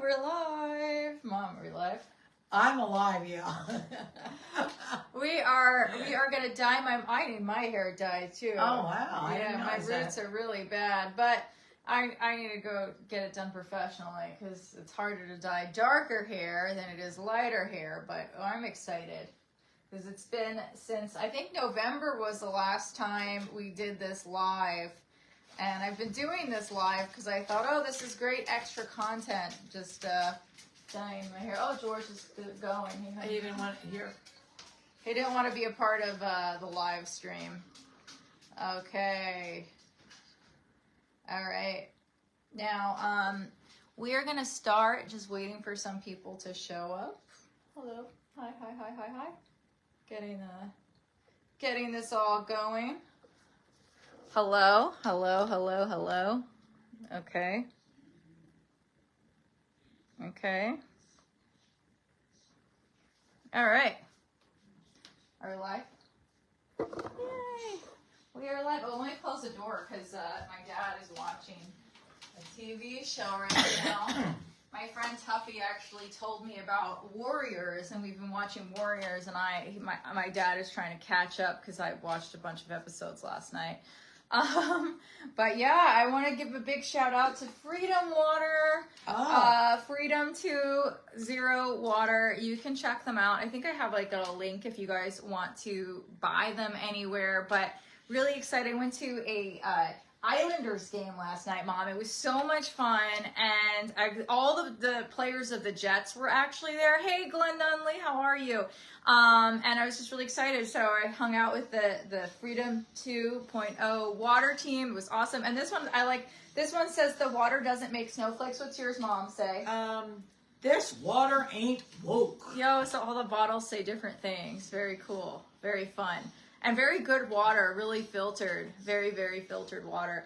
we're live. Mom, we're live. I'm alive, yeah. we are gonna dye I need my hair dyed too. Oh wow. Yeah, my roots are really bad, but I need to go get it done professionally because it's harder to dye darker hair than it is lighter hair. But I'm excited because it's been since I think November was the last time we did this live. And I've been doing this live because I thought, oh, this is great extra content. Just dyeing my hair. Oh, George is going. He didn't want to hear. He didn't want to be a part of the live stream. Okay. All right. Now, we are going to start just waiting for some people to show up. Hello. Hi. Getting this all going. Hello. Okay. All right. Are we live? Yay. We are live. Oh, let me close the door because my dad is watching a TV show right now. My friend Tuffy actually told me about Warriors, and we've been watching Warriors, and my dad is trying to catch up because I watched a bunch of episodes last night. But yeah, I want to give a big shout out to Freedom Water, Freedom 20 Water. You can check them out. I think I have like a link if you guys want to buy them anywhere, but really excited. I went to a, Islanders game last night, Mom. It was so much fun, and all the players of the Jets were actually there. Hey, Glenn Nunley, how are you? And I was just really excited, so I hung out with the Freedom 2.0 water team. It was awesome, and this one, I like. This one says the water doesn't make snowflakes. What's yours, Mom, say? This water ain't woke. Yo, so all the bottles say different things. Very cool. Very fun. And very good water, really filtered. Very, very filtered water.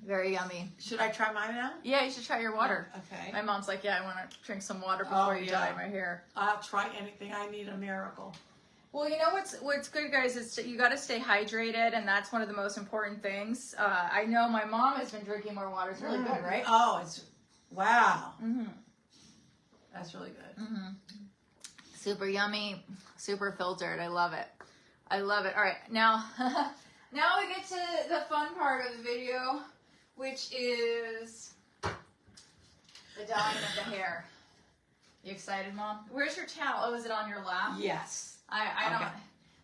Very yummy. Should I try mine now? Yeah, you should try your water. Oh, okay. My mom's like, yeah, I want to drink some water before you dye my hair. I'll try anything. I need a miracle. Well, you know what's good, guys, is you got to stay hydrated, and that's one of the most important things. I know my mom has been drinking more water. It's really good, right? Oh, wow. That's really good. Super yummy, super filtered. I love it. All right, now we get to the fun part of the video, which is the dyeing of the hair. You excited, Mom? Where's your towel? Oh, is it on your lap? Yes. I don't.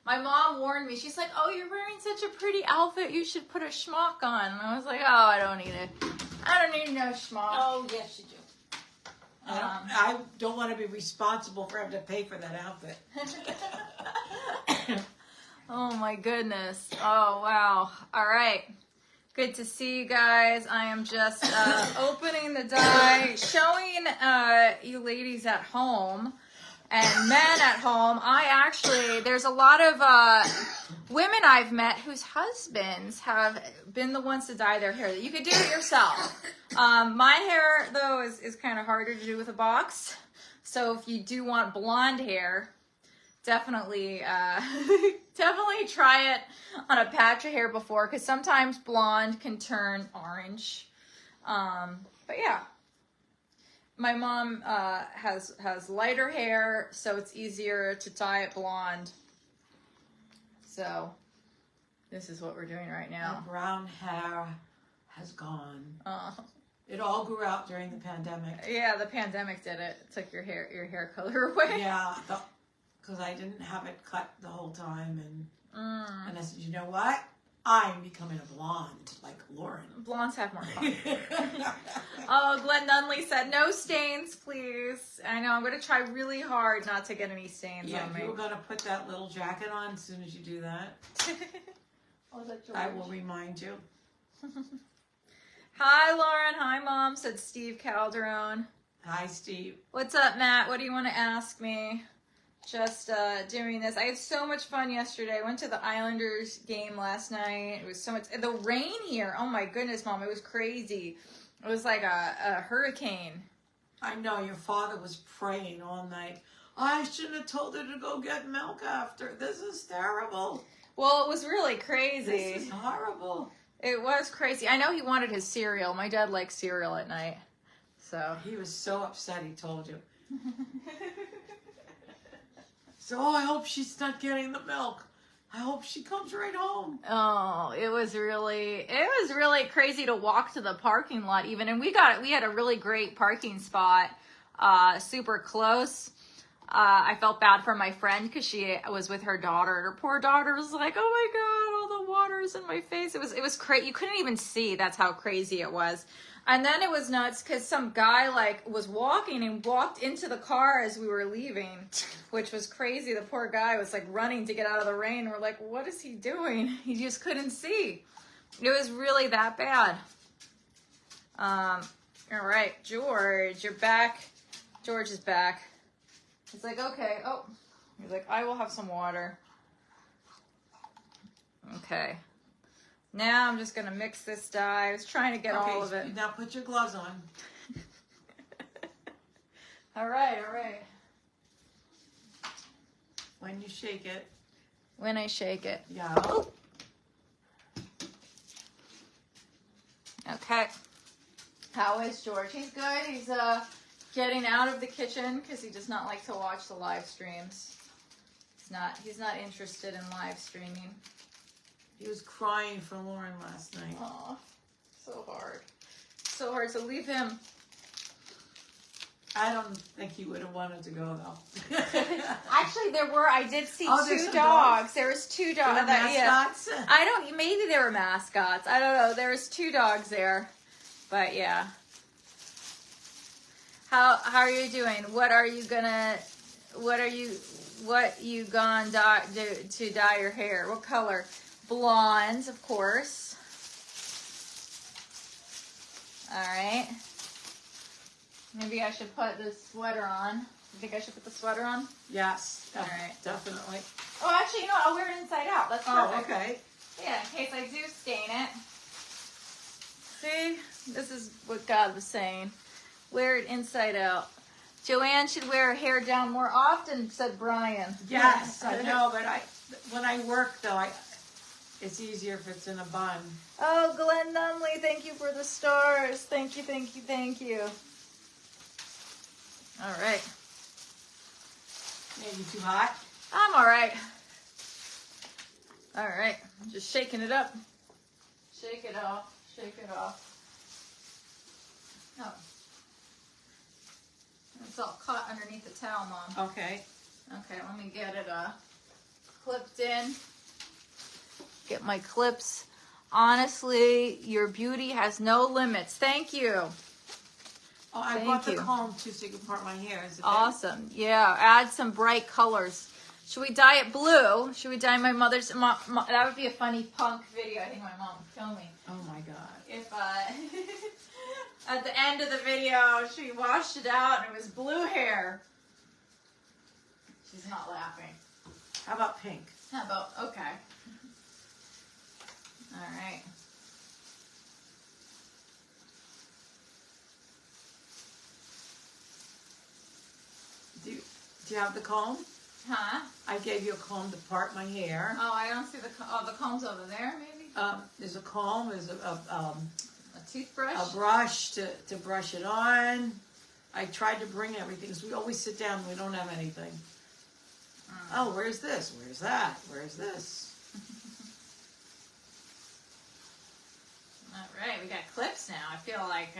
My mom warned me. She's like, "Oh, you're wearing such a pretty outfit. You should put a schmuck on." And I was like, "Oh, I don't need it. I don't need no schmuck." Oh, yes, you do. I don't want to be responsible for having to pay for that outfit. Oh my goodness. Oh wow. All right. Good to see you guys. I am just opening the dye, showing you ladies at home and men at home. There's a lot of women I've met whose husbands have been the ones to dye their hair. You could do it yourself. My hair, though, is kind of harder to do with a box. So if you do want blonde hair, definitely try it on a patch of hair before, because sometimes blonde can turn orange. But yeah. My mom has lighter hair, so it's easier to dye it blonde. So this is what we're doing right now. My brown hair has gone. It all grew out during the pandemic. Yeah, the pandemic did it. It took your hair color away. Yeah, because I didn't have it cut the whole time, and I said, you know what? I'm becoming a blonde like Lauren. Blondes have more fun. Oh, Glenn Nunley said, no stains, please. I know, I'm going to try really hard not to get any stains on me. You were going to put that little jacket on as soon as you do that. Oh, is that George? I will remind you. Hi, Lauren. Hi, Mom, said Steve Calderon. Hi, Steve. What's up, Matt? What do you want to ask me? Just doing this. I had so much fun yesterday. I went to the Islanders game last night. It was so much. The rain here. Oh my goodness, Mom. It was crazy. It was like a hurricane. I know. Your father was praying all night. I shouldn't have told her to go get milk after. This is terrible. Well, it was really crazy. This is horrible. It was crazy. I know he wanted his cereal. My dad likes cereal at night. So he was so upset. He told you. So, oh, I hope she's not getting the milk. I hope she comes right home. Oh, it was really crazy to walk to the parking lot even. And we had a really great parking spot, super close. I felt bad for my friend because she was with her daughter, and her poor daughter was like, "Oh my God, all the water's in my face." It was crazy. You couldn't even see. That's how crazy it was. And then it was nuts because some guy like was walking and walked into the car as we were leaving, which was crazy. The poor guy was like running to get out of the rain. We're like, what is he doing? He just couldn't see. It was really that bad. All right, George, you're back. George is back. He's like, okay. Oh, he's like, I will have some water. Okay. Now I'm just going to mix this dye. I was trying to get all of it. Now put your gloves on. All right, all right. When you shake it. When I shake it. Yeah. Okay. How is George? He's good. He's getting out of the kitchen because he does not like to watch the live streams. He's not interested in live streaming. He was crying for Lauren last night. Oh, so hard. So hard. So leave him. I don't think he would have wanted to go though. Actually, I did see two dogs. There was two dogs. Mascots? Yeah. Maybe they were mascots. I don't know. There was two dogs there. But yeah. How are you doing? What you gonna do to dye your hair? What color? Blonde, of course. All right. Maybe I should put this sweater on. You think I should put the sweater on? Yes. All right. Definitely. Oh, actually, you know what? I'll wear it inside out. That's perfect. Oh, okay. Yeah, in case I do stain it. See? This is what God was saying. Wear it inside out. Joanne should wear her hair down more often, said Brian. Yes, I know, but when I work, though, it's easier if it's in a bun. Oh, Glenn Nunley, thank you for the stars. Thank you, thank you, thank you. All right. Maybe too hot? I'm all right. All right. Just shaking it up. Shake it off. Shake it off. Oh. It's all caught underneath the towel, Mom. Okay. Okay, let me get it clipped in. Get my clips. Honestly, your beauty has no limits. Thank you. Oh, I bought the comb too so you can part my hair. Is it awesome. Yeah, add some bright colors. Should we dye it blue? Should we dye my mother's? That would be a funny punk video. I think my mom would kill me. Oh my God. If at the end of the video she washed it out and it was blue hair. She's not laughing. How about pink? How about okay? All right. Do you have the comb? Huh? I gave you a comb to part my hair. Oh, I don't see the comb's over there, maybe? There's a comb, there's a toothbrush? A brush to brush it on. I tried to bring everything because we always sit down and we don't have anything. Oh, where's this? Where's that? Where's this? All right, we got clips now. I feel like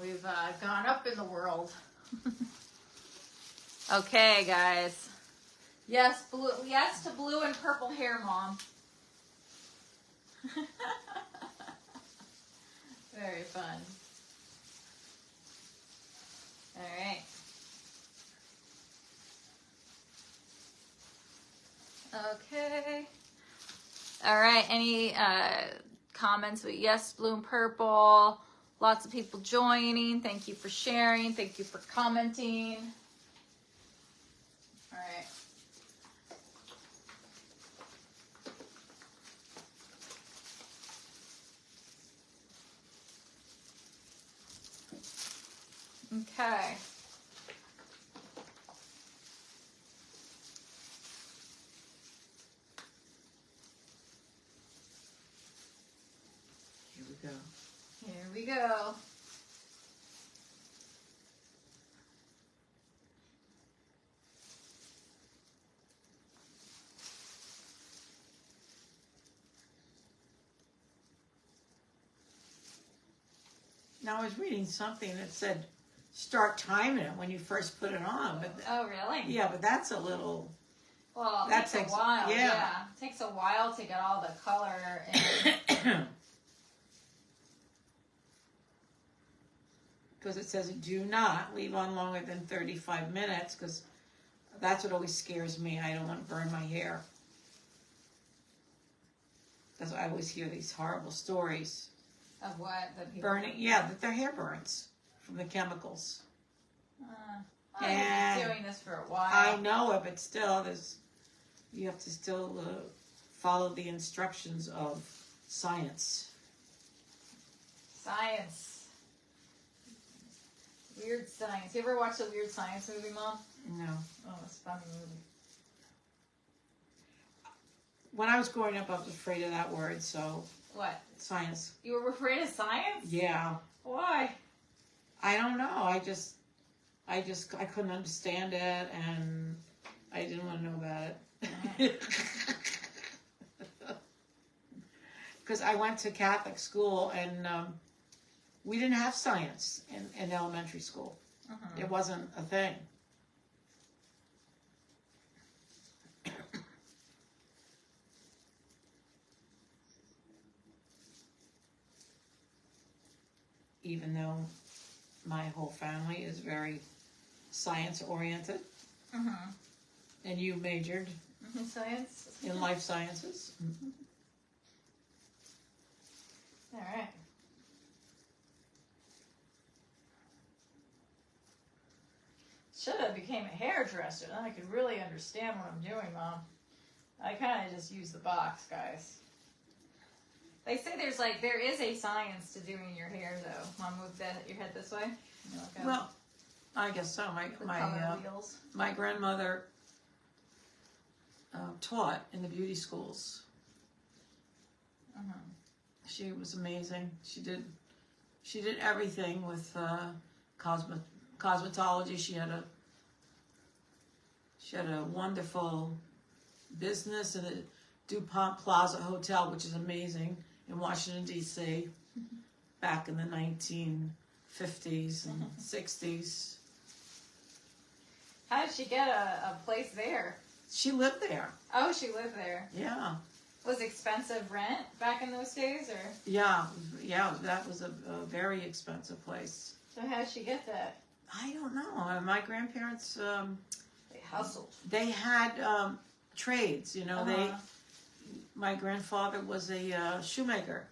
we've gone up in the world. Okay, guys. Yes, blue. Yes to blue and purple hair, Mom. Very fun. All right. Okay. All right. Any comments with yes, blue and purple? Lots of people joining. Thank you for sharing. Thank you for commenting. All right. Okay. Here we go. Here we go. Now, I was reading something that said start timing it when you first put it on. But oh, really? Yeah, but that's a little... Well, that takes a while. Yeah. It takes a while to get all the color in. Because it says do not leave on longer than 35 minutes, because that's what always scares me. I don't want to burn my hair. That's why I always hear these horrible stories. Of what? That people burning, yeah, that their hair burns from the chemicals. I've been doing this for a while. I know it, but still, you have to still follow the instructions of science. Science. Weird Science. You ever watch the Weird Science movie, Mom? No. Oh, it's a funny movie. When I was growing up, I was afraid of that word, so... What? Science. You were afraid of science? Yeah. Why? I don't know. I couldn't understand it, and I didn't want to know about it. Because I went to Catholic school, and we didn't have science in elementary school. It wasn't a thing. Even though my whole family is very science-oriented. And you majored Science? in life sciences. All right. Should have became a hairdresser. Then I could really understand what I'm doing, Mom. I kind of just use the box, guys. They say there is a science to doing your hair, though. Mom, move your head this way. Well, I guess so. My grandmother taught in the beauty schools. She was amazing. She did everything with cosmetology. She had a wonderful business in the DuPont Plaza Hotel, which is amazing, in Washington, D.C., back in the 1950s and 60s. How did she get a place there? She lived there. Oh, she lived there. Yeah. Was expensive rent back in those days, or? Yeah, that was a very expensive place. So how did she get that? I don't know. My grandparents... they hustled. They had trades, you know. My grandfather was a shoemaker,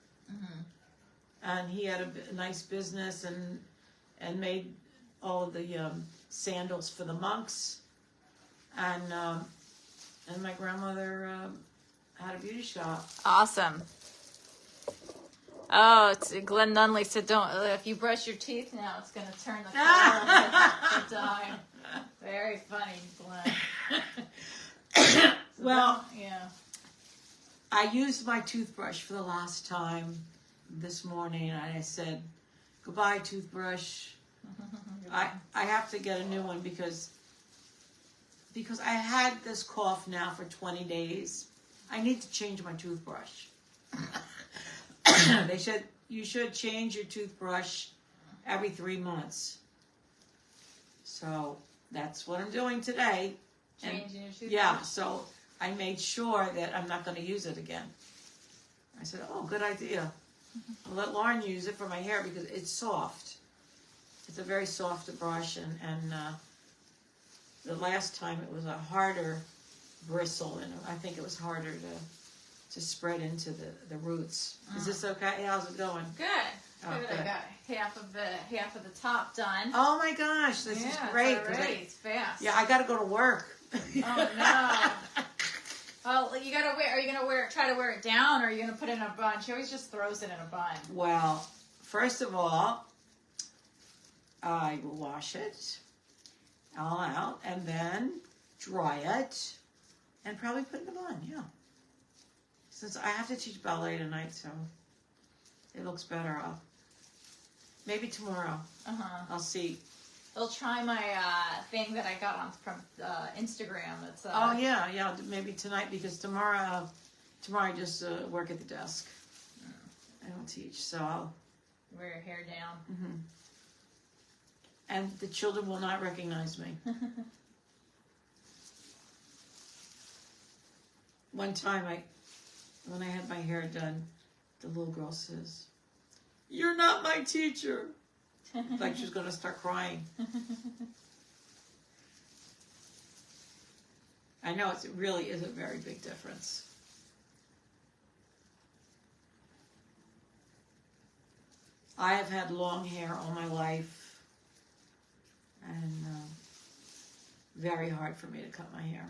and he had a nice business and made all of the sandals for the monks, and my grandmother had a beauty shop. Awesome. Oh, Glenn Nunley said, "Don't if you brush your teeth now, it's going to turn the color of the dime." Very funny, Glenn. Well, yeah. I used my toothbrush for the last time this morning, and I said, "Goodbye, toothbrush." I have to get a new one because I had this cough now for 20 days. I need to change my toothbrush. They said you should change your toothbrush every 3 months. So that's what I'm doing today. Changing your toothbrush? Yeah, so I made sure that I'm not going to use it again. I said, oh, good idea. I'll let Lauren use it for my hair because it's soft. It's a very soft brush, and the last time it was a harder bristle, and I think it was harder to spread into the roots. Is this okay? How's it going? Good. Good. I got half of the top done. Oh my gosh, this is great. It's already. It's fast. Yeah, I got to go to work. Oh no. Well, you gotta wear. Are you gonna try to wear it down, or are you gonna put it in a bun? She always just throws it in a bun. Well, first of all, I will wash it all out and then dry it and probably put it in a bun. Yeah. Since I have to teach ballet tonight, so it looks better. Maybe tomorrow. I'll see. They'll try my thing that I got from Instagram. It's yeah. Maybe tonight because tomorrow I just work at the desk. I don't teach, so Wear your hair down. Mm-hmm. And the children will not recognize me. One time, when I had my hair done, the little girl says, "You're not my teacher." Like she's going to start crying. I know it really is a very big difference. I have had long hair all my life, and very hard for me to cut my hair.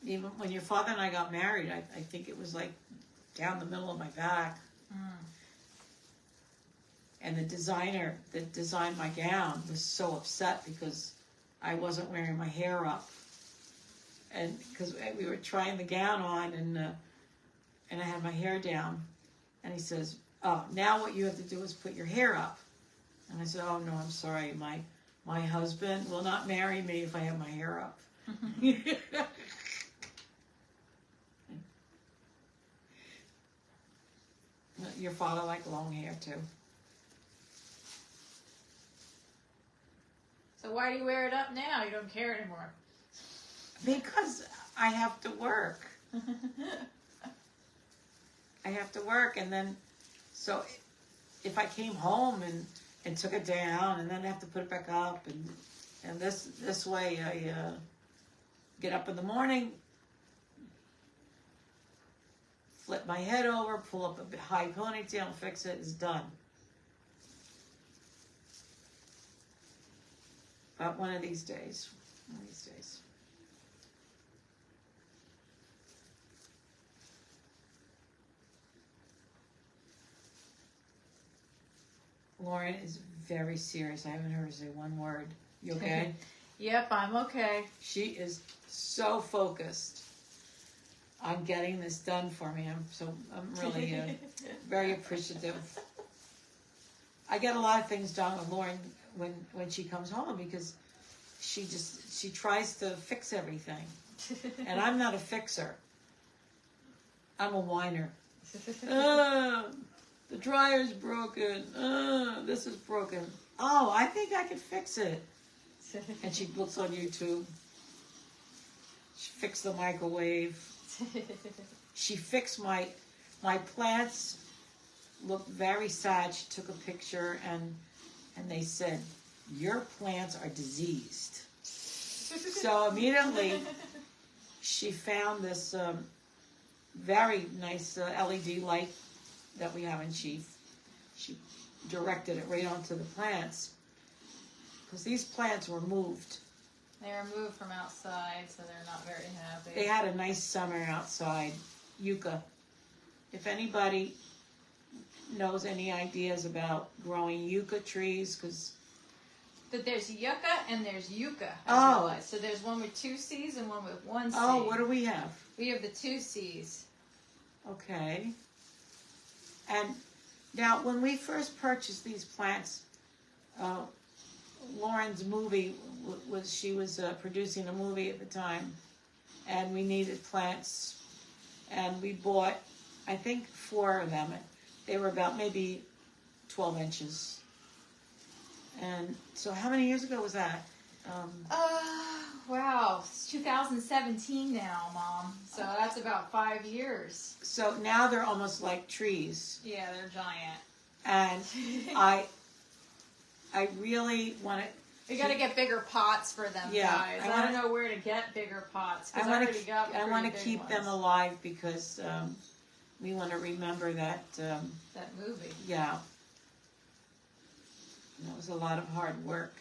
Even when your father and I got married, I think it was like down the middle of my back. Mm. And the designer that designed my gown was so upset because I wasn't wearing my hair up. And because we were trying the gown on, and I had my hair down. And he says, "Oh, now what you have to do is put your hair up." And I said, "Oh, no, I'm sorry. My husband will not marry me if I have my hair up." Your father liked long hair, too. So why do you wear it up now? You don't care anymore. Because I have to work. I have to work, and then, so if I came home and took it down, and then I have to put it back up, and this way I get up in the morning, flip my head over, pull up a high ponytail, and fix it, it's done. But one of these days. Lauren is very serious. I haven't heard her say one word. You okay? Yep, I'm okay. She is so focused on getting this done for me. I'm really very appreciative. I get a lot of things done with Lauren when she comes home because she tries to fix everything. And I'm not a fixer. I'm a whiner. The dryer's broken. This is broken. Oh, I think I can fix it. And she looks on YouTube. She fixed the microwave. She fixed my plants. Looked very sad. She took a picture and they said, "Your plants are diseased." So immediately she found this very nice LED light that we have, and she directed it right onto the plants because these plants were moved. They were moved from outside, so they're not very happy. They had a nice summer outside. Yucca. If anybody knows any ideas about growing yucca trees, because... But there's yucca and there's yucca. So there's one with 2 C's and one with 1 C. Oh, what do we have? We have the 2 C's. Okay. And now, when we first purchased these plants, Lauren's movie she was producing a movie at the time, and we needed plants, and we bought, I think, 4 of them. They were about maybe 12 inches. And so how many years ago was that? Wow, it's 2017 now, Mom. So that's about 5 years. So now they're almost like trees. Yeah, they're giant. And I really want to... We got to get bigger pots for them, guys. I don't know where to get bigger pots. I want to keep them alive because we want to remember that... that movie. Yeah. That was a lot of hard work.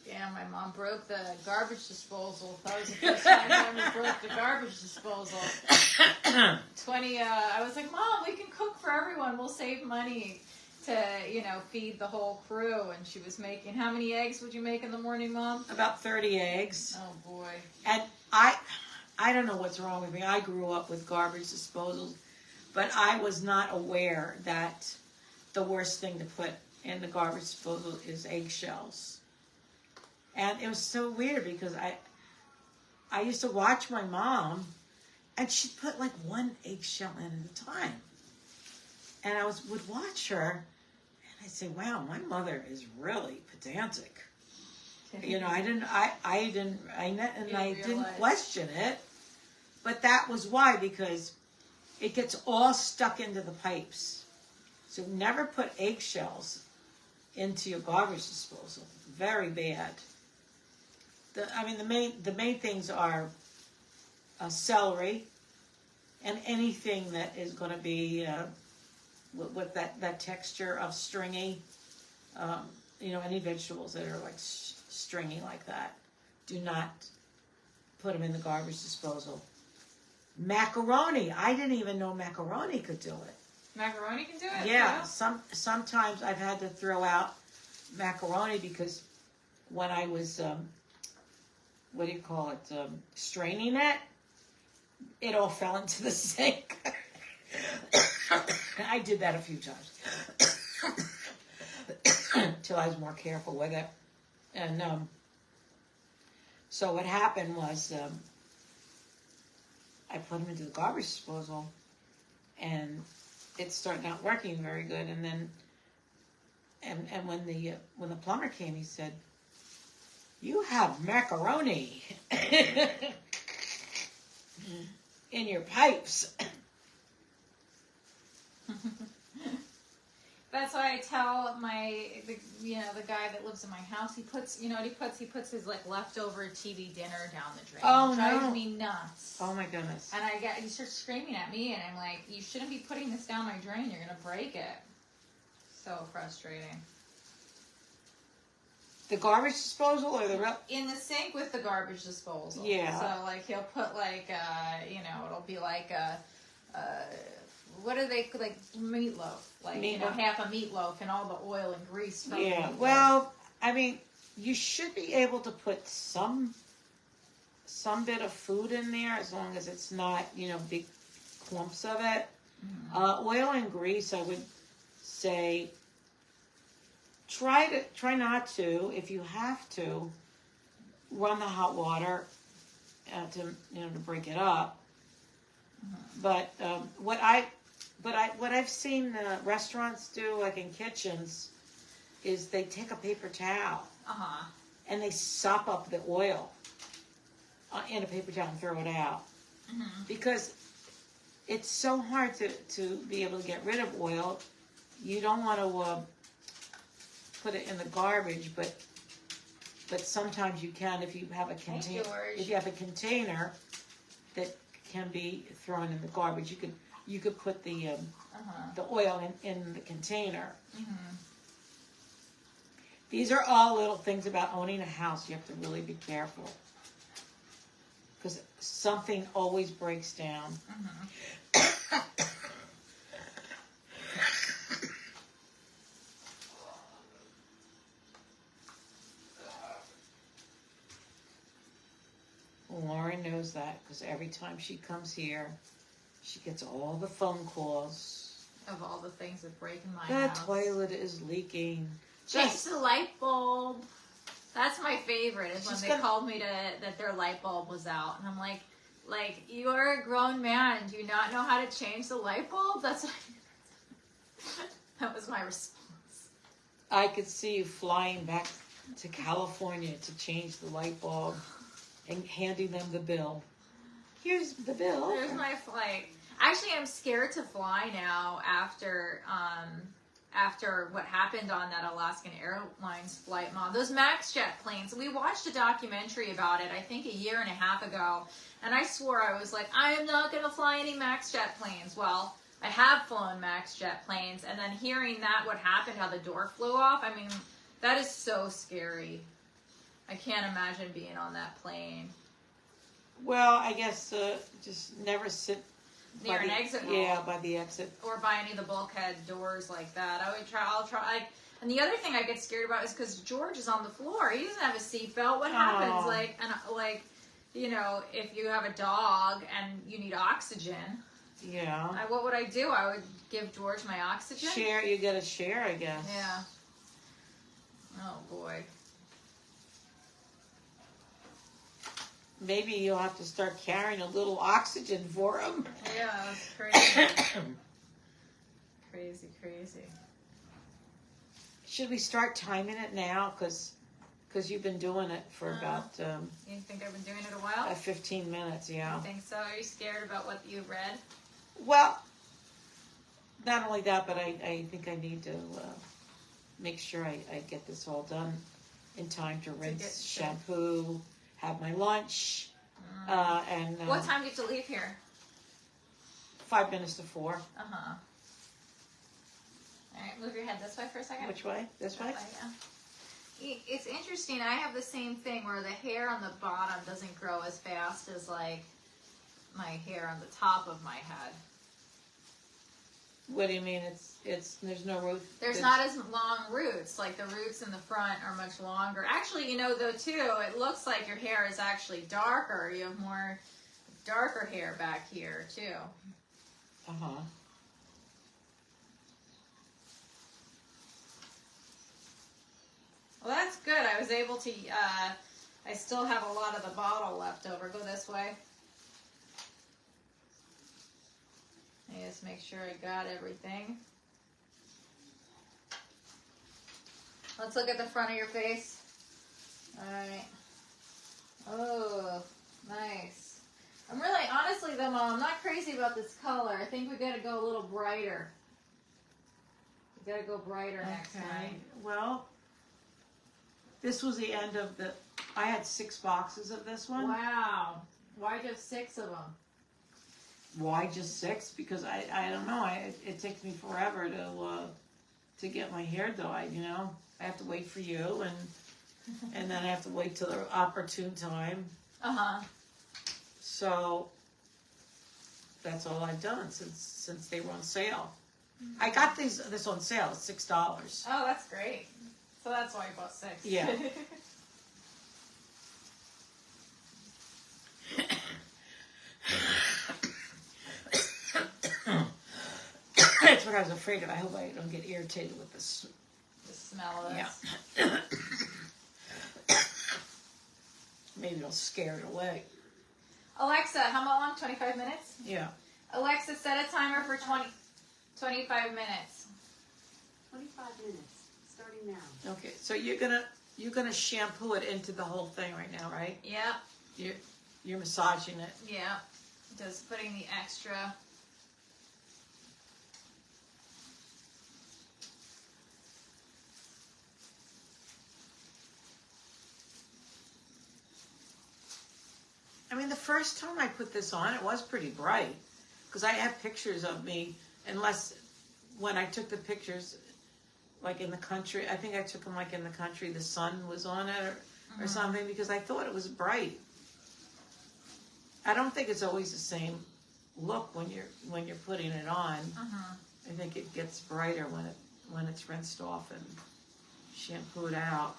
Yeah, my mom broke the garbage disposal. That was the first time I ever broke the garbage disposal. I was like, Mom, we can cook for everyone. We'll save money to, feed the whole crew. And she was making, how many eggs would you make in the morning, Mom? About 30 eggs. Oh, boy. And I don't know what's wrong with me. I grew up with garbage disposals, but I was not aware that the worst thing to put in the garbage disposal is eggshells. And it was so weird because I used to watch my mom And she'd put like one eggshell in at a time. And I would watch her, and I'd say, wow, my mother is really pedantic. You know, I didn't question it, but that was why, because it gets all stuck into the pipes. So never put eggshells into your garbage disposal. Very bad. The main things are celery and anything that is going to be with that texture of stringy. You know, any vegetables that are like stringy like that, do not put them in the garbage disposal. Macaroni. I didn't even know macaroni could do it. Macaroni can do it? Yeah. Sometimes I've had to throw out macaroni because when I was, straining it, it all fell into the sink. I did that a few times. Until I was more careful with it. And so what happened was I put them into the garbage disposal, and it started not working very good. And then, and when the plumber came, he said, "You have macaroni in your pipes." That's why I tell the guy that lives in my house, he puts his like leftover TV dinner down the drain. Oh, it drives me nuts. Oh my goodness. And he starts screaming at me, and I'm like, you shouldn't be putting this down my drain, you're gonna break it. So frustrating. The garbage disposal or the in the sink with the garbage disposal. Yeah. So like he'll put like it'll be like what are they, like meatloaf, like half a meatloaf and all the oil and grease from the meatloaf. Well, I mean, you should be able to put some bit of food in there as long as it's not big clumps of it. Mm-hmm. Oil and grease, I would say try not to, if you have to, run the hot water to break it up. Mm-hmm. But what I've seen restaurants do, like in kitchens, is they take a paper towel and they sop up the oil in a paper towel and throw it out. Mm-hmm. Because it's so hard to be able to get rid of oil. You don't want to put it in the garbage, but sometimes you can if you have a container. If you have a container that can be thrown in the garbage, you could put the oil in the container. Mm-hmm. These are all little things about owning a house. You have to really be careful because something always breaks down. Mm-hmm. Lauren knows that because every time she comes here, she gets all the phone calls of all the things that break in my house. The toilet is leaking. Change the light bulb. That's my favorite. Is when they called me that their light bulb was out, and I'm like you are a grown man. Do you not know how to change the light bulb? That was my response. I could see you flying back to California to change the light bulb and handing them the bill. Here's the bill. There's my flight. Actually, I'm scared to fly now after what happened on that Alaskan Airlines flight, Mom. Those MaxJet planes. We watched a documentary about it, I think a year and a half ago, and I swore I was like, I am not going to fly any MaxJet planes. Well, I have flown MaxJet planes, and then hearing that, what happened, how the door flew off, I mean, that is so scary. I can't imagine being on that plane. Well, I guess just never sit near an exit roll. Yeah, by the exit. Or by any of the bulkhead doors like that. I'll try. And the other thing I get scared about is because George is on the floor. He doesn't have a seatbelt. What happens? If you have a dog and you need oxygen. Yeah. What would I do? I would give George my oxygen. You get a share, I guess. Yeah. Oh boy. maybe you'll have to start carrying a little oxygen for him. Yeah, that's crazy. Crazy. Should we start timing it now? Because you've been doing it for about... you think I've been doing it a while? 15 minutes, yeah. You think so? Are you scared about what you read? Well, not only that, but I think I need to make sure I get this all done in time to rinse, shampoo, have my lunch, and... what time do you have to leave here? 5 minutes to 4. Uh-huh. All right, move your head this way for a second. Which way? This way? Yeah. It's interesting. I have the same thing where the hair on the bottom doesn't grow as fast as like my hair on the top of my head. What do you mean? It's there's no root. There's not as long roots. Like the roots in the front are much longer. Actually, you know though too, it looks like your hair is actually darker. You have more darker hair back here too. Uh-huh. Well, that's good. I was able to, I still have a lot of the bottle left over. Go this way. I just make sure I got everything. Let's look at the front of your face. Alright. Oh, nice. I'm really, honestly though, Mom, I'm not crazy about this color. I think we gotta go a little brighter. We gotta go brighter next time. Well, this was the end of the... I had 6 boxes of this one. Wow. Why just 6 of them? Why just 6? Because I don't know. It takes me forever to get my hair dyed, you know. I have to wait for you, and then I have to wait till the opportune time. Uh-huh. So that's all I've done since they were on sale. I got this on sale. It's $6. Oh, that's great. So that's why I bought 6. Yeah. That's what I was afraid of. I hope I don't get irritated with this. The smell of this. Yeah. Maybe it'll scare it away. Alexa, how long? 25 minutes? Yeah. Alexa, set a timer for 25 minutes. 25 minutes, starting now. Okay, so you're gonna shampoo it into the whole thing right now, right? Yep. You're massaging it. Yeah. Just putting the extra. I mean, the first time I put this on, it was pretty bright. Because I have pictures of me, unless when I took the pictures, like in the country, I think I took them like in the country, the sun was on it or something, because I thought it was bright. I don't think it's always the same look when you're putting it on. I think it gets brighter when it's rinsed off and shampooed out.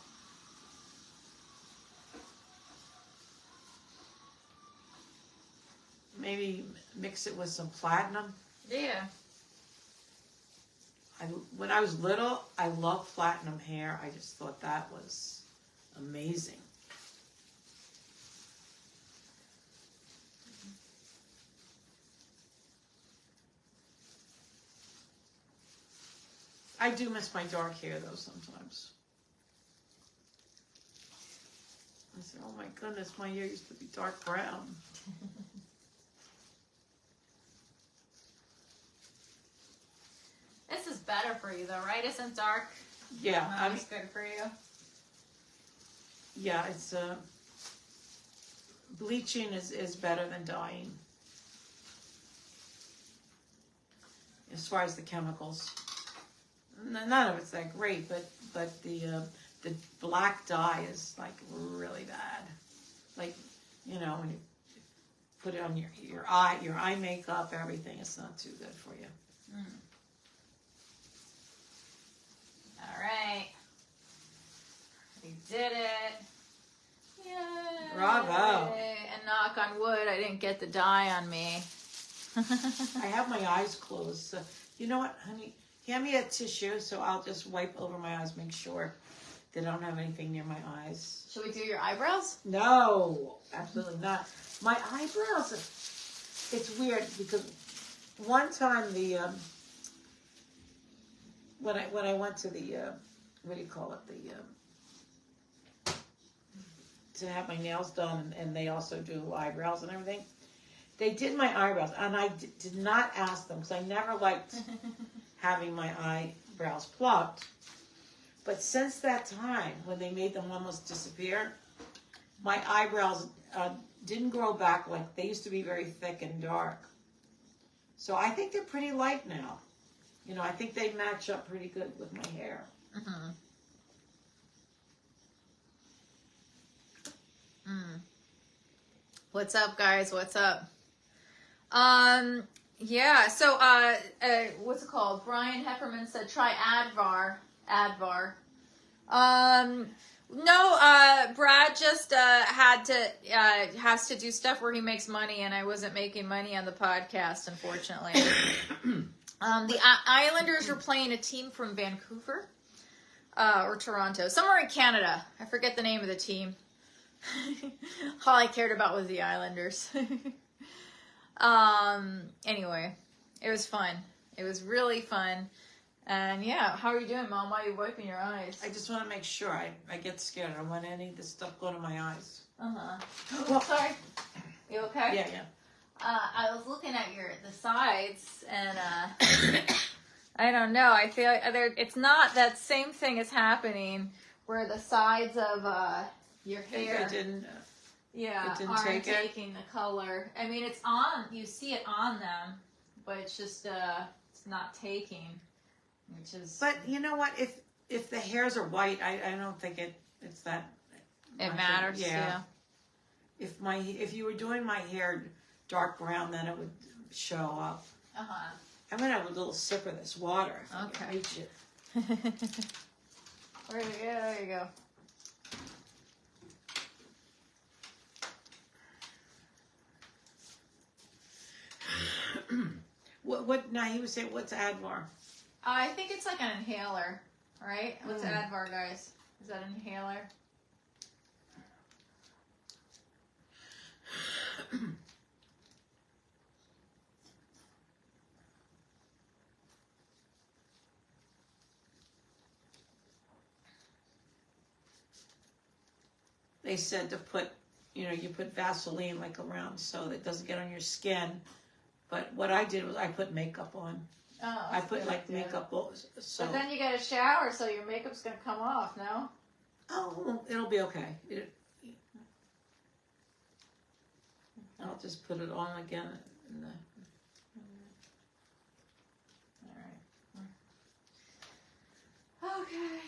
Maybe mix it with some platinum. Yeah. When I was little, I loved platinum hair. I just thought that was amazing. I do miss my dark hair though sometimes. I said, oh my goodness, my hair used to be dark brown. This is better for you though, right? Isn't dark? Yeah, I mean, it's good for you. Yeah, it's bleaching is better than dyeing. As far as the chemicals, none of it's that great, but the black dye is like really bad. Like, you know, when you put it on your eye makeup, everything, it's not too good for you. All right. We did it. Yay. Bravo. And knock on wood, I didn't get the dye on me. I have my eyes closed. So, you know what, honey? Hand me a tissue so I'll just wipe over my eyes, make sure They don't have anything near my eyes. Should we do your eyebrows? No, absolutely not. My eyebrows, it's weird because one time when I went to the, what do you call it, to have my nails done, and they also do eyebrows and everything, they did my eyebrows, and I did not ask them because I never liked having my eyebrows plucked. But since that time, when they made them almost disappear, my eyebrows didn't grow back like they used to be, very thick and dark. So I think they're pretty light now. You know, I think they match up pretty good with my hair. Mm-hmm. What's up, guys? What's up? Yeah, so, what's it called? Brian Hefferman said, try Advar. No, Brad just, has to do stuff where he makes money, and I wasn't making money on the podcast, unfortunately. The Islanders are playing a team from Vancouver, or Toronto, somewhere in Canada. I forget the name of the team. All I cared about was the Islanders. Anyway, it was fun. It was really fun. And yeah, how are you doing, Mom? Why are you wiping your eyes? I just want to make sure. I get scared. I don't want any of this stuff go to my eyes. Oh, sorry. You okay? Yeah. I was looking at the sides, and I don't know. I feel like it's not that same thing is happening where the sides of your hair It aren't taking the color. I mean, it's on. You see it on them, but it's just it's not taking, which is. But you know what? If the hairs are white, I don't think it's that. It matters. Yeah. If you were doing my hair dark brown, then it would show up. I'm gonna have a little sip of this water. If I can reach it. There you go. What now? He was saying, what's Advar? I think it's like an inhaler, right? What's Advar, guys? Is that an inhaler? They said to put, you put Vaseline like around so that it doesn't get on your skin. But what I did was I put makeup on. Oh, I put makeup on. So. But then you get a shower, so your makeup's gonna come off, no? Oh, it'll be okay. I'll just put it on again. All right. Okay.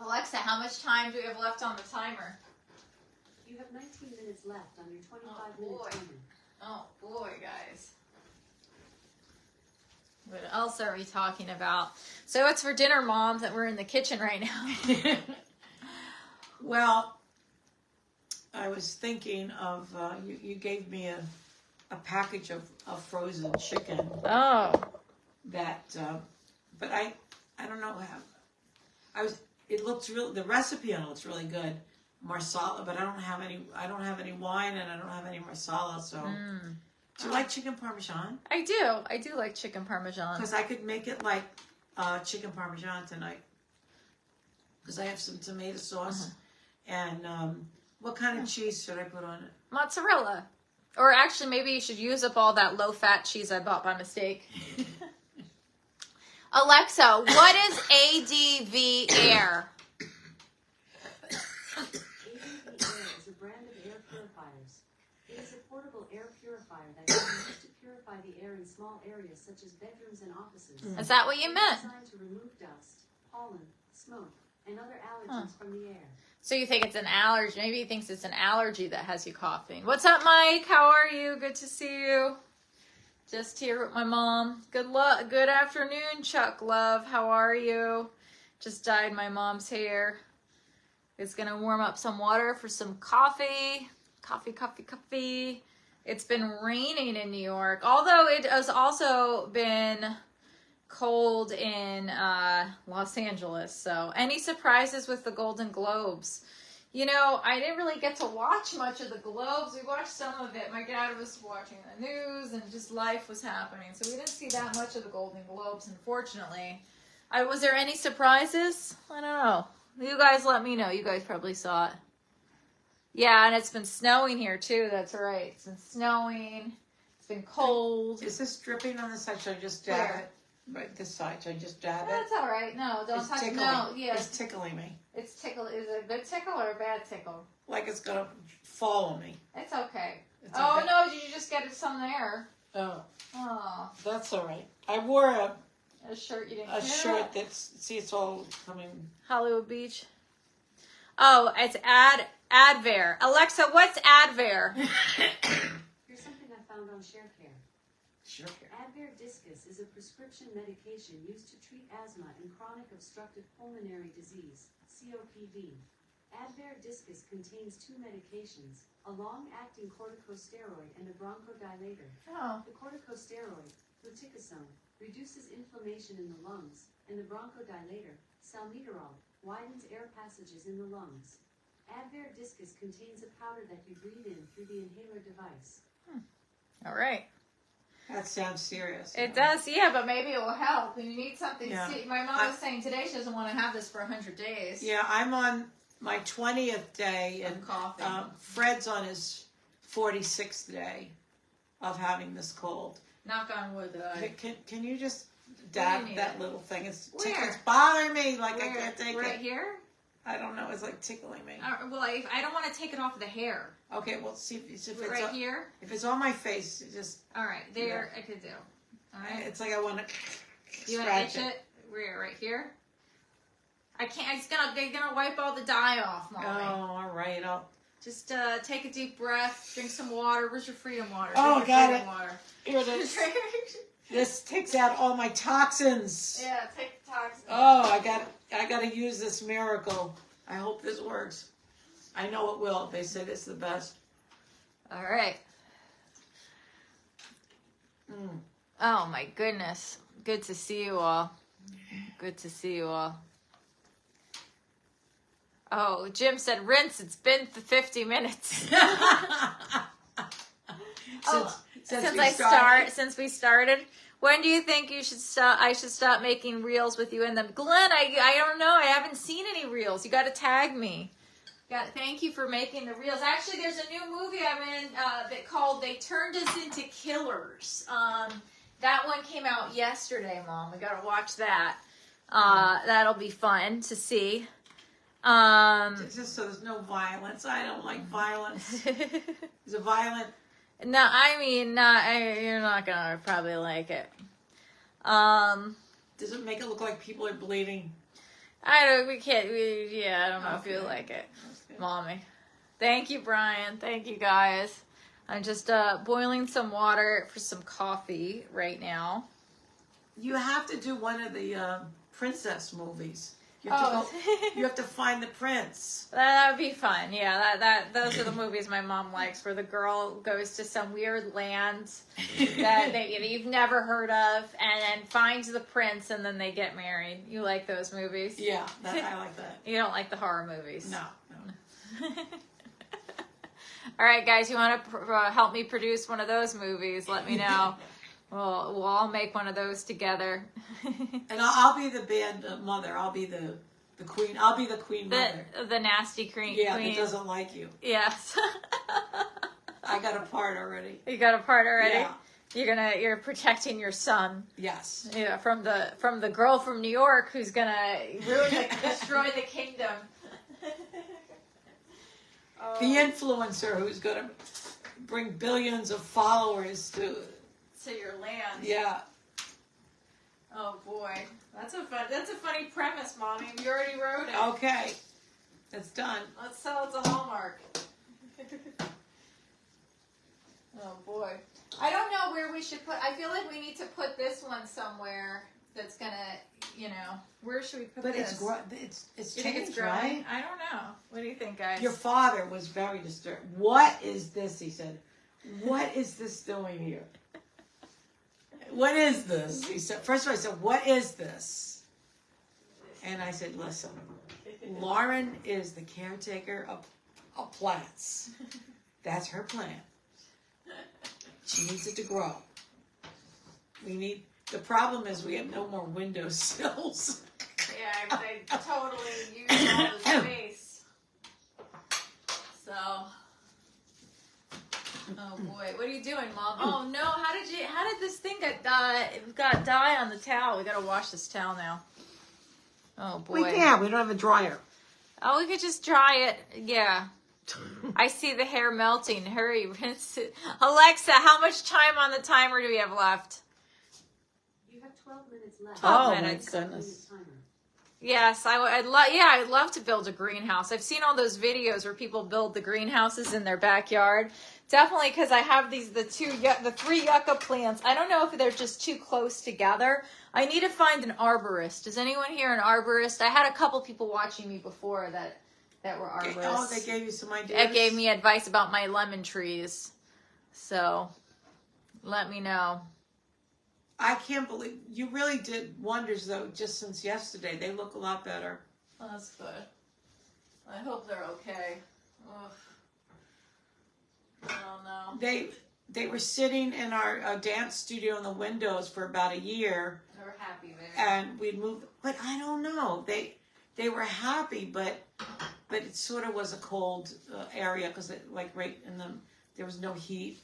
Alexa, how much time do we have left on the timer? You have 19 minutes left on your 25-minute timer. Oh boy, guys. What else are we talking about? So what's for dinner, Mom, that we're in the kitchen right now? Well, I was thinking of, you gave me a package of frozen chicken. Oh. That, but I don't know how, it looks real, the recipe on it looks really good. Marsala, but I don't have any wine, and I don't have any marsala, so. Do you like chicken parmesan? I do like chicken parmesan. Because I could make it like chicken parmesan tonight. Because I have some tomato sauce. And what kind of cheese should I put on it? Mozzarella. Or actually, maybe you should use up all that low-fat cheese I bought by mistake. Alexa, what is ADV Air? ADV Air is a brand of air purifiers. It is a portable air purifier that can be used to purify the air in small areas such as bedrooms and offices. Is that what you meant? It's designed to remove dust, pollen, smoke, and other allergens from the air. So you think it's an allergy? Maybe he thinks it's an allergy that has you coughing. What's up, Mike? How are you? Good to see you. Just here with my mom. Good afternoon, Chuck Love. How are you? Just dyed my mom's hair. It's gonna warm up some water for some coffee. Coffee. It's been raining in New York. Although it has also been cold in Los Angeles. So, any surprises with the Golden Globes? You know, I didn't really get to watch much of the Globes. We watched some of it. My dad was watching the news and just life was happening. So we didn't see that much of the Golden Globes, unfortunately. Was there any surprises? I don't know. You guys let me know. You guys probably saw it. Yeah, and it's been snowing here too. That's right. It's been snowing. It's been cold. Is this dripping on this side? Should I just dab it? Right, this side. Should I just dab it? That's all right. No, don't It's touch it. tickling. No, yeah. It's tickling me. It's tickle. Is it a good tickle or a bad tickle? Like it's gonna fall on me. It's okay. It's Oh okay. no, did you just get some there? Oh, Oh, that's all right. I wore a shirt you didn't a get? shirt that's, see, it's all coming. Hollywood Beach. Oh, it's Advair. Alexa, what's Advair? Here's something I found on ShareCare. Sure. Advair Discus is a prescription medication used to treat asthma and chronic obstructive pulmonary disease, COPD. Advair Discus contains 2 medications, a long-acting corticosteroid and a bronchodilator. Oh, The corticosteroid, fluticasone, reduces inflammation in the lungs, and the bronchodilator, salmeterol, widens air passages in the lungs. Advair Discus contains a powder that you breathe in through the inhaler device. all right. That sounds serious. It does, yeah, but maybe it will help. And you need something. Yeah. My mom was saying today she doesn't want to have this for 100 days. Yeah, I'm on my 20th day, and Coughing. Fred's on his 46th day of having this cold. Knock on wood that I. Can you just What do dab you need that it? little thing? It's Where? it's bothering me. Like I Where? can't take right it. here? I don't know. It's like tickling me. Well, I don't want to take it off the hair. Okay, well, see if it's Right on, here? if it's on my face, it just All right, there I could do. All right. it's like I want to You want to itch it? Where? Right here? I can't. It's gonna wipe all the dye off, Oh, Mommy. all right. Just take a deep breath. Drink some water. Where's your freedom water? Oh, Drink your got freedom it. water. Here it is. This takes out all my toxins. Yeah, take the toxin. Oh, I got to use this miracle. I hope this works. I know it will. They say this is the best. All right. Oh my goodness. Good to see you all. Good to see you all. Oh, Jim said rinse. It's been 50 minutes. Since we started. When do you think you should stop? I should stop making reels with you in them, Glenn. I don't know. I haven't seen any reels. You got to tag me. Thank you for making the reels. Actually, there's a new movie I'm in that called "They Turned Us Into Killers." That one came out yesterday, Mom. We got to watch that. That'll be fun to see. Just so there's no violence. I don't like violence. Is it violent? No, I mean, you're not gonna probably like it. Does it make it look like people are bleeding? I don't know if you like it, Okay. Mommy. Thank you, Brian. Thank you, guys. I'm just boiling some water for some coffee right now. You have to do one of the princess movies. You have, you have to find the prince. That would be fun. Yeah, those are the movies my mom likes, where the girl goes to some weird land that you've never heard of, and then finds the prince, and then they get married. You like those movies? Yeah, I like that. You don't like the horror movies? No. All right, guys, you want to help me produce one of those movies? Let me know. We'll all make one of those together. And I'll be the band mother. I'll be the queen. I'll be the queen mother. The nasty queen. Yeah, that doesn't like you. Yes. I got a part already. You got a part already? Yeah. You're protecting your son. Yes. Yeah, from the girl from New York who's gonna destroy the kingdom. The influencer who's gonna bring billions of followers to your land. Yeah. Oh boy, that's a funny premise, Mommy. You already wrote it. Okay, it's done. Let's sell it to Hallmark. Oh boy, I don't know where we should put. I feel like we need to put this one somewhere that's gonna, where should we put this? But it's You think it's changed, growing? right? I don't know. What do you think, guys? Your father was very disturbed. What is this? He said. What is this doing here? what is this? He said, first of all, I said, what is this? And I said, listen, Lauren is the caretaker of plants. That's her plant. She needs it to grow. The problem is we have no more windowsills. Yeah, they totally use all the space. So, oh boy, what are you doing, Mom? Oh no, how did this thing get got dye on the towel? We gotta wash this towel now. Oh boy. We don't have a dryer. Oh, we could just dry it. Yeah. I see the hair melting. Hurry, rinse it. Alexa, how much time on the timer do we have left? You have 12 minutes left. 12 minutes. My goodness. Yes, I'd love to build a greenhouse. I've seen all those videos where people build the greenhouses in their backyard. Definitely, because I have the 3 yucca plants. I don't know if they're just too close together. I need to find an arborist. Is anyone here an arborist? I had a couple people watching me before that were arborists. Oh, they gave you some ideas? It gave me advice about my lemon trees. So, let me know. I can't believe you really did wonders though. Just since yesterday, they look a lot better. Oh, that's good. I hope they're okay. Ugh. I don't know. They were sitting in our dance studio in the windows for about a year. They were happy there. And we'd moved, but I don't know. They were happy, but it sort of was a cold area because there was no heat.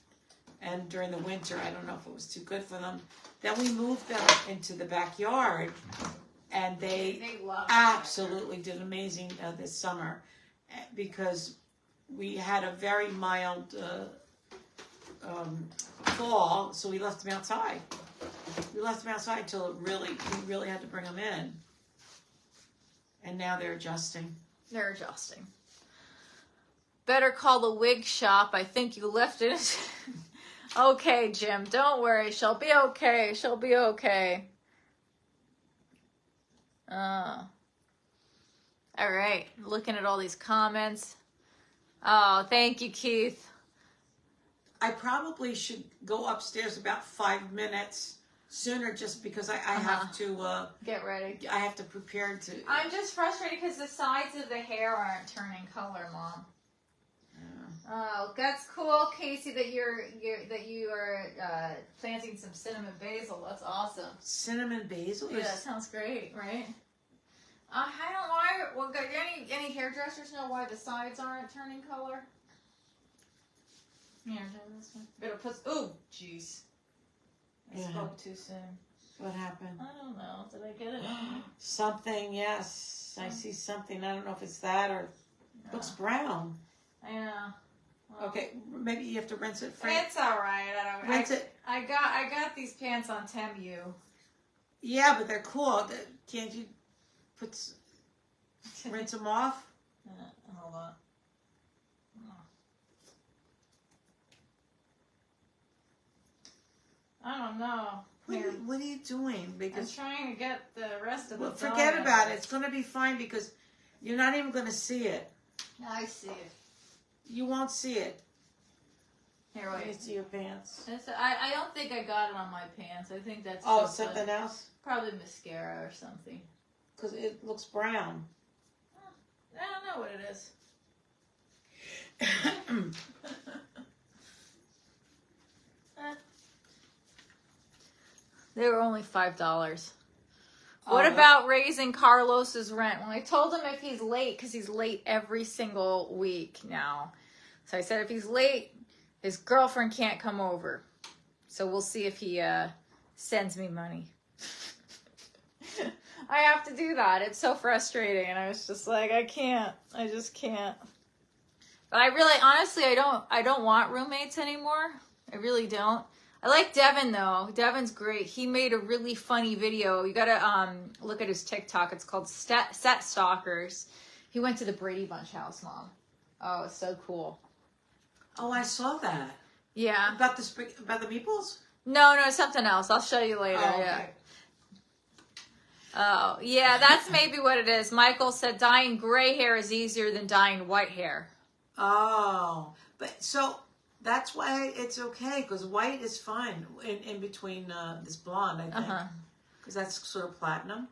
And during the winter, I don't know if it was too good for them. Then we moved them into the backyard, and they absolutely did amazing this summer because we had a very mild fall, so we left them outside. We left them outside until we really had to bring them in. And now they're adjusting. They're adjusting. Better call the wig shop. I think you left it. Okay, Jim, don't worry. She'll be okay. She'll be okay. All right. Looking at all these comments. Oh, thank you, Keith. I probably should go upstairs about 5 minutes sooner just because I have to... Get ready. I have to prepare to... I'm just frustrated because the sides of the hair aren't turning color, Mom. Oh, that's cool, Casey, that you are planting some cinnamon basil. That's awesome. Cinnamon basil? Yeah, that sounds great, right? I don't know why. Well, any hairdressers know why the sides aren't turning color? Here, this one. Better put. Oh, jeez. I spoke too soon. What happened? I don't know. Did I get it? Something. Yes, I see something. I don't know if it's that or looks brown. I know. Well, okay, maybe you have to rinse it. It's all right. Rinse it. I got these pants on Temu. Yeah, but they're cool. Can't you rinse them off? Hold on. I don't know. What are you doing? Because I'm trying to get the rest of the. Forget about it. It's going to be fine because you're not even going to see it. I see it. You won't see it. Here, wait. Let me see your pants. I don't think I got it on my pants. I think that's just something else? Probably mascara or something. Because it looks brown. I don't know what it is. They were only $5. What about raising Carlos's rent? Well, I told him if he's late, because he's late every single week now. So I said if he's late, his girlfriend can't come over. So we'll see if he sends me money. I have to do that. It's so frustrating. And I was just like, I can't. I just can't. But I really, honestly, I don't want roommates anymore. I really don't. I like Devin though. Devin's great. He made a really funny video. You gotta look at his TikTok. It's called Set Stalkers. He went to the Brady Bunch house, Mom. Oh, it's so cool. Oh, I saw that. Yeah. About the meatballs? No, something else. I'll show you later. Oh, yeah. okay. Oh, yeah, that's maybe what it is. Michael said dyeing gray hair is easier than dyeing white hair. Oh, but so That's why it's okay, because white is fine in between this blonde, I think. Because that's sort of platinum.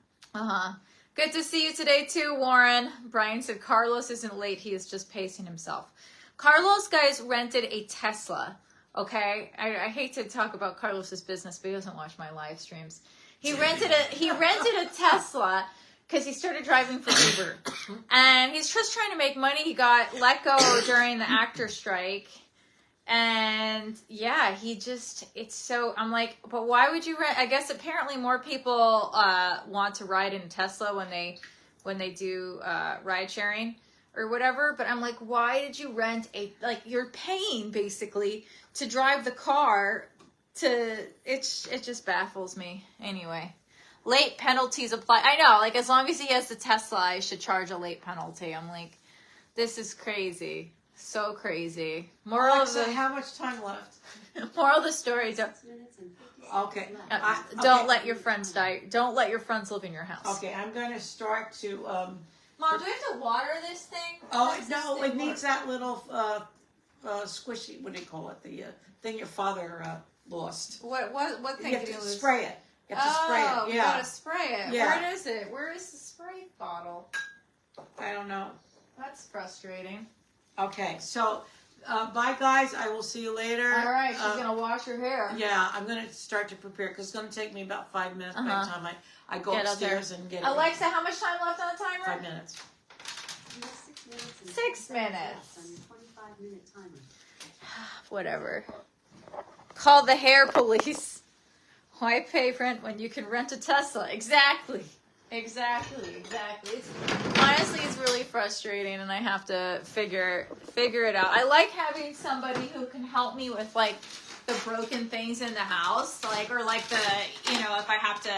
Good to see you today too, Warren. Brian said Carlos isn't late. He is just pacing himself. Carlos, guys, rented a Tesla. Okay? I hate to talk about Carlos's business, but he doesn't watch my live streams. He rented a Tesla because he started driving for Uber. And he's just trying to make money. He got let go during the actor strike. And yeah, I'm like, but why would you rent? I guess apparently more people want to ride in a Tesla when they do ride sharing or whatever. But I'm like, why did you rent you're paying basically to drive the car it just baffles me. Anyway, late penalties apply. I know, like as long as he has the Tesla, I should charge a late penalty. I'm like, this is crazy. So crazy. Alexa, how much time left? Moral of the story. Okay. Don't let your friends die. Don't let your friends live in your house. Okay, I'm going to start to... Mom, do we have to water this thing? Oh, no, it needs that little squishy, what do you call it? The thing your father lost. What thing you have did to you lose? spray it. You have to spray it. Yeah. You gotta spray it. Yeah. Where is it? Where is the spray bottle? I don't know. That's frustrating. Okay, so bye guys. I will see you later. All right, she's gonna wash her hair. Yeah, I'm gonna start to prepare because it's gonna take me about 5 minutes by the time I go upstairs and get Alexa, how much time left on the timer? 5 minutes. 6 minutes. On your 25-minute timer. Whatever. Call the hair police. Why pay rent when you can rent a Tesla? Exactly. Honestly, it's really frustrating, and I have to figure it out. I like having somebody who can help me with like the broken things in the house, or like the, if I have to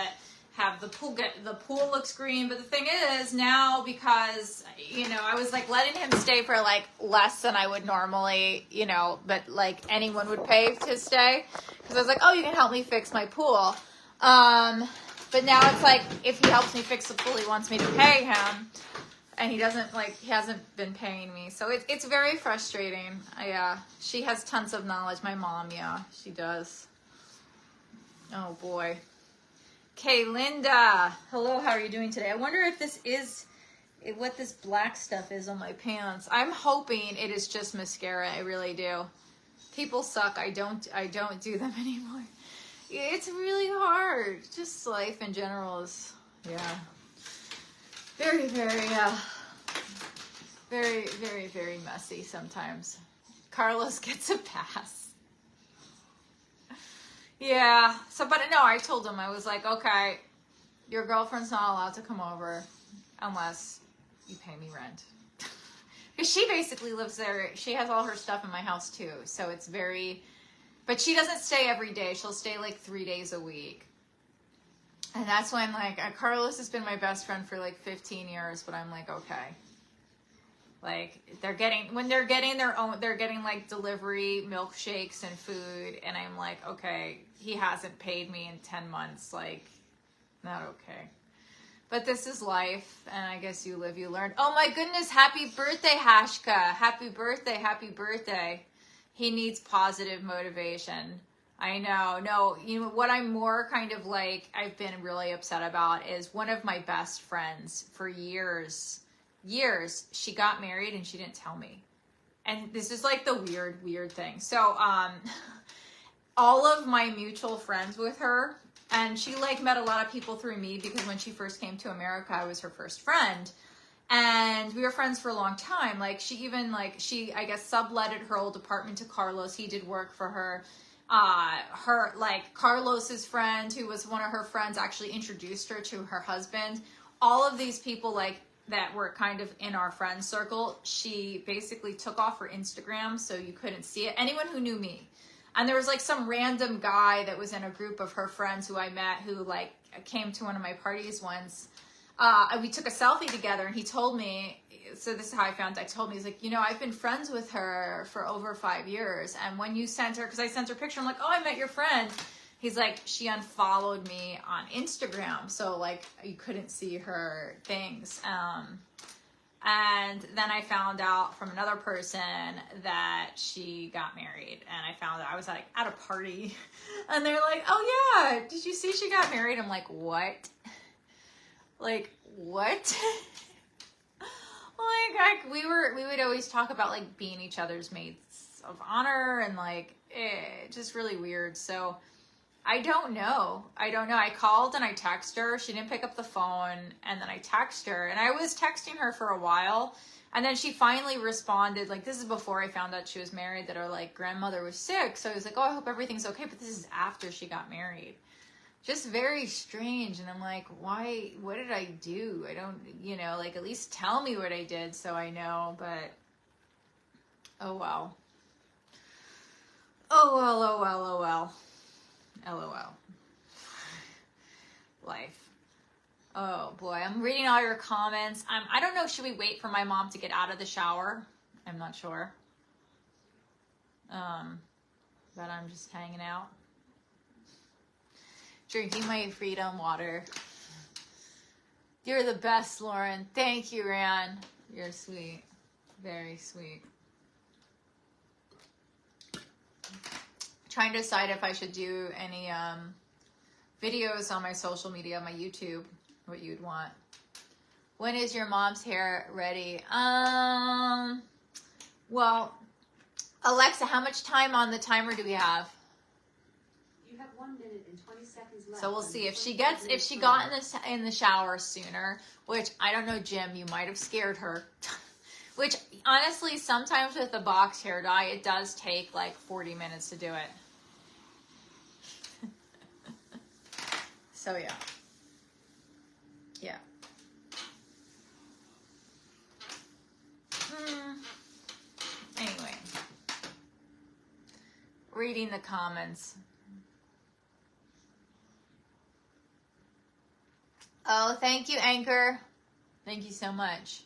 have the pool looks green. But the thing is now, because I was like letting him stay for like less than I would normally, but like anyone would pay to stay, because I was like, oh, you can help me fix my pool. But now it's like, if he helps me fix the pool, he wants me to pay him, and he hasn't been paying me. So it's very frustrating. She has tons of knowledge. My mom, she does. Oh boy. Okay, Linda. Hello, how are you doing today? I wonder if this is what this black stuff is on my pants. I'm hoping it is just mascara. I really do. People suck. I don't do them anymore. It's really hard. Just life in general is, very, very, very, very, very messy sometimes. Carlos gets a pass. Yeah. So, but no, I told him, I was like, okay, your girlfriend's not allowed to come over unless you pay me rent. Because she basically lives there. She has all her stuff in my house too. So it's very... But she doesn't stay every day. She'll stay like 3 days a week. And that's when like, Carlos has been my best friend for like 15 years, but I'm like, okay. Like they're getting like delivery milkshakes and food. And I'm like, okay, he hasn't paid me in 10 months. Like, not okay. But this is life. And I guess you live, you learn. Oh my goodness. Happy birthday, Hashka. Happy birthday. Happy birthday. He needs positive motivation. I know. No, what I'm more kind of like, I've been really upset about is one of my best friends for years, she got married and she didn't tell me. And this is like the weird thing. So, all of my mutual friends with her, and she like met a lot of people through me because when she first came to America, I was her first friend. And we were friends for a long time. Like she, I guess, subletted her old apartment to Carlos. He did work for her. Carlos's friend, who was one of her friends, actually introduced her to her husband. All of these people, that were kind of in our friend circle, she basically took off her Instagram so you couldn't see it. Anyone who knew me. And there was some random guy that was in a group of her friends who I met who came to one of my parties once. We took a selfie together and he told me, so this is how I found out. He told me, he's like, I've been friends with her for over 5 years. And when you sent her, because I sent her a picture, I'm like, oh, I met your friend. He's like, she unfollowed me on Instagram. So you couldn't see her things. And then I found out from another person that she got married. And I found out I was like at a party. And they're like, oh yeah, did you see she got married? I'm like, what? Like, what? Like, we would always talk about like being each other's maids of honor and like, just really weird. So I don't know. I called and I texted her. She didn't pick up the phone. And then I texted her. And I was texting her for a while. And then she finally responded. Like, this is before I found out she was married, that her, like, grandmother was sick. So I was like, oh, I hope everything's okay. But this is after she got married. Just very strange. And I'm like, why? What did I do? I don't, like, at least tell me what I did so I know. But, oh, well. Oh, well, oh, well, oh, well. LOL. Life. Oh boy, I'm reading all your comments. I don't know, should we wait for my mom to get out of the shower? I'm not sure. But I'm just hanging out. Drinking my freedom water. You're the best, Lauren. Thank you, Ran. You're sweet. Very sweet. Trying to decide if I should do any videos on my social media, my YouTube, what you'd want. When is your mom's hair ready? Well, Alexa, how much time on the timer do we have? You have 1 minute and 20 seconds left. So we'll see if she got in the shower sooner, which I don't know, Jim, you might have scared her. Which honestly, sometimes with the box hair dye, it does take like 40 minutes to do it. So yeah. Anyway. Reading the comments. Oh, thank you, Anchor. Thank you so much.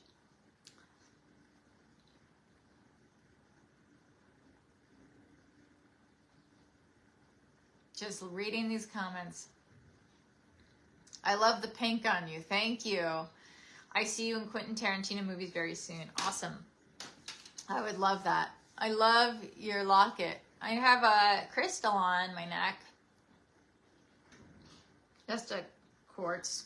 Just reading these comments. I love the pink on you. Thank you. I see you in Quentin Tarantino movies very soon. Awesome. I would love that. I love your locket. I have a crystal on my neck. Just a quartz.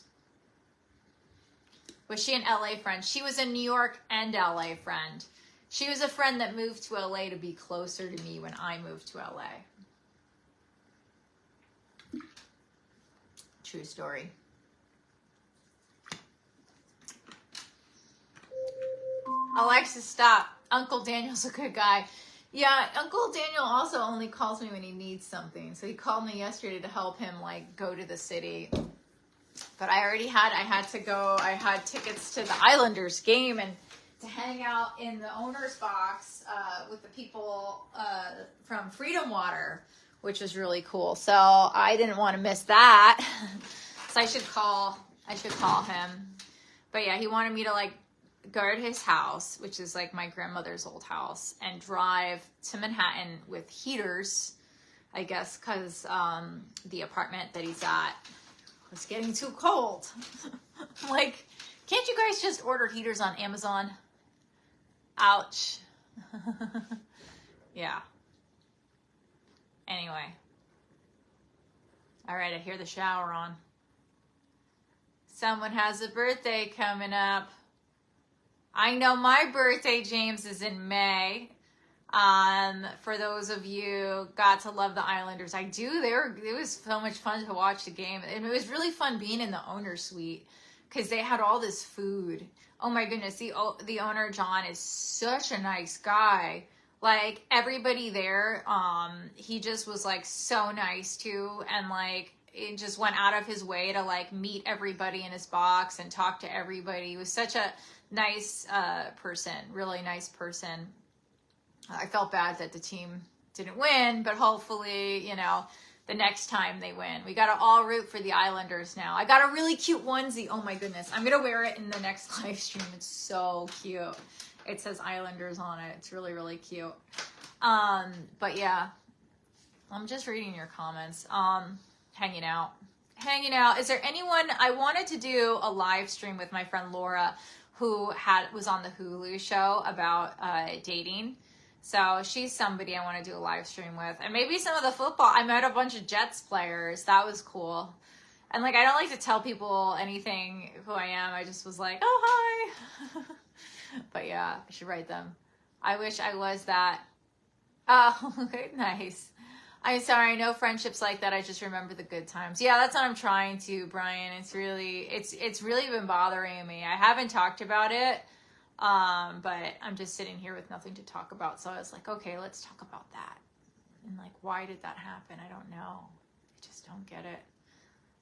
Was she an LA friend? She was a New York and LA friend. She was a friend that moved to LA to be closer to me when I moved to LA. True story. Alexis, stop. Uncle Daniel's a good guy. Yeah, Uncle Daniel also only calls me when he needs something. So he called me yesterday to help him like go to the city. But I had to go. I had tickets to the Islanders game and to hang out in the owner's box with the people from Freedom Water, which was really cool. So I didn't want to miss that. So I should call him. But yeah, he wanted me to like go to his house, which is like my grandmother's old house, and drive to Manhattan with heaters, I guess, because the apartment that he's at was getting too cold. Like, can't you guys just order heaters on Amazon? Ouch. Yeah. Anyway. All right, I hear the shower on. Someone has a birthday coming up. I know my birthday, James, is in May. For those of you got to love the Islanders, I do. It was so much fun to watch the game. And it was really fun being in the owner's suite because they had all this food. Oh my goodness, the owner, John, is such a nice guy. Like, everybody there, he just was like so nice to, and like it just went out of his way to like meet everybody in his box and talk to everybody. He was such a nice person, really nice person. I felt bad that the team didn't win, but hopefully, the next time they win. We got to all root for the Islanders now. I got a really cute onesie. Oh my goodness. I'm going to wear it in the next live stream. It's so cute. It says Islanders on it. It's really, really cute. But yeah, I'm just reading your comments. Hanging out. Is there anyone? I wanted to do a live stream with my friend Laura who was on the Hulu show about dating. So she's somebody I want to do a live stream with. And maybe some of the football. I met a bunch of Jets players. That was cool. And like, I don't like to tell people anything who I am. I just was like, oh, hi. But yeah, I should write them. I wish I was that. Oh, nice. I'm sorry, no friendships like that. I just remember the good times. Yeah, that's what I'm trying to, Brian. It's really been bothering me. I haven't talked about it, but I'm just sitting here with nothing to talk about. So I was like, okay, let's talk about that. And like, why did that happen? I don't know. I just don't get it.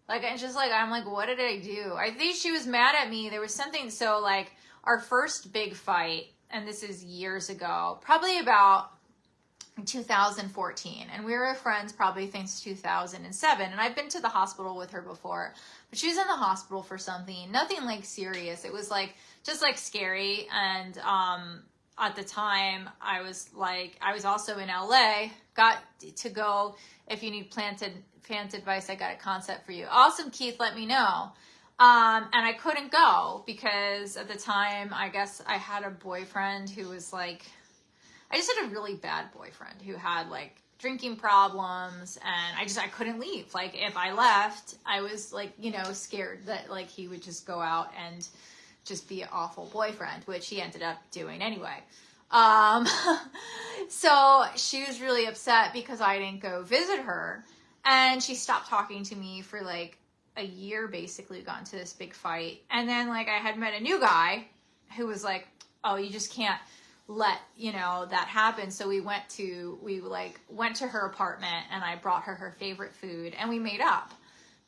Like, it's just like, I'm like, what did I do? I think she was mad at me. There was something, so like, our first big fight, and this is years ago, probably about 2014, and we were friends probably since 2007, and I've been to the hospital with her before, but she was in the hospital for something, nothing like serious. It was like just like scary. And at the time I was also in LA, got to go. If you need plant advice, I got a concept for you. Awesome, Keith, let me know. And I couldn't go because at the time I guess I had a boyfriend who was like, I just had a really bad boyfriend who had like drinking problems, and I couldn't leave. Like, if I left, I was like, scared that like he would just go out and just be an awful boyfriend, which he ended up doing anyway. So she was really upset because I didn't go visit her, and she stopped talking to me for like a year, basically. We got into this big fight. And then like I had met a new guy who was like, oh, you just can't let that happen. So we went to her apartment, and I brought her favorite food, and we made up.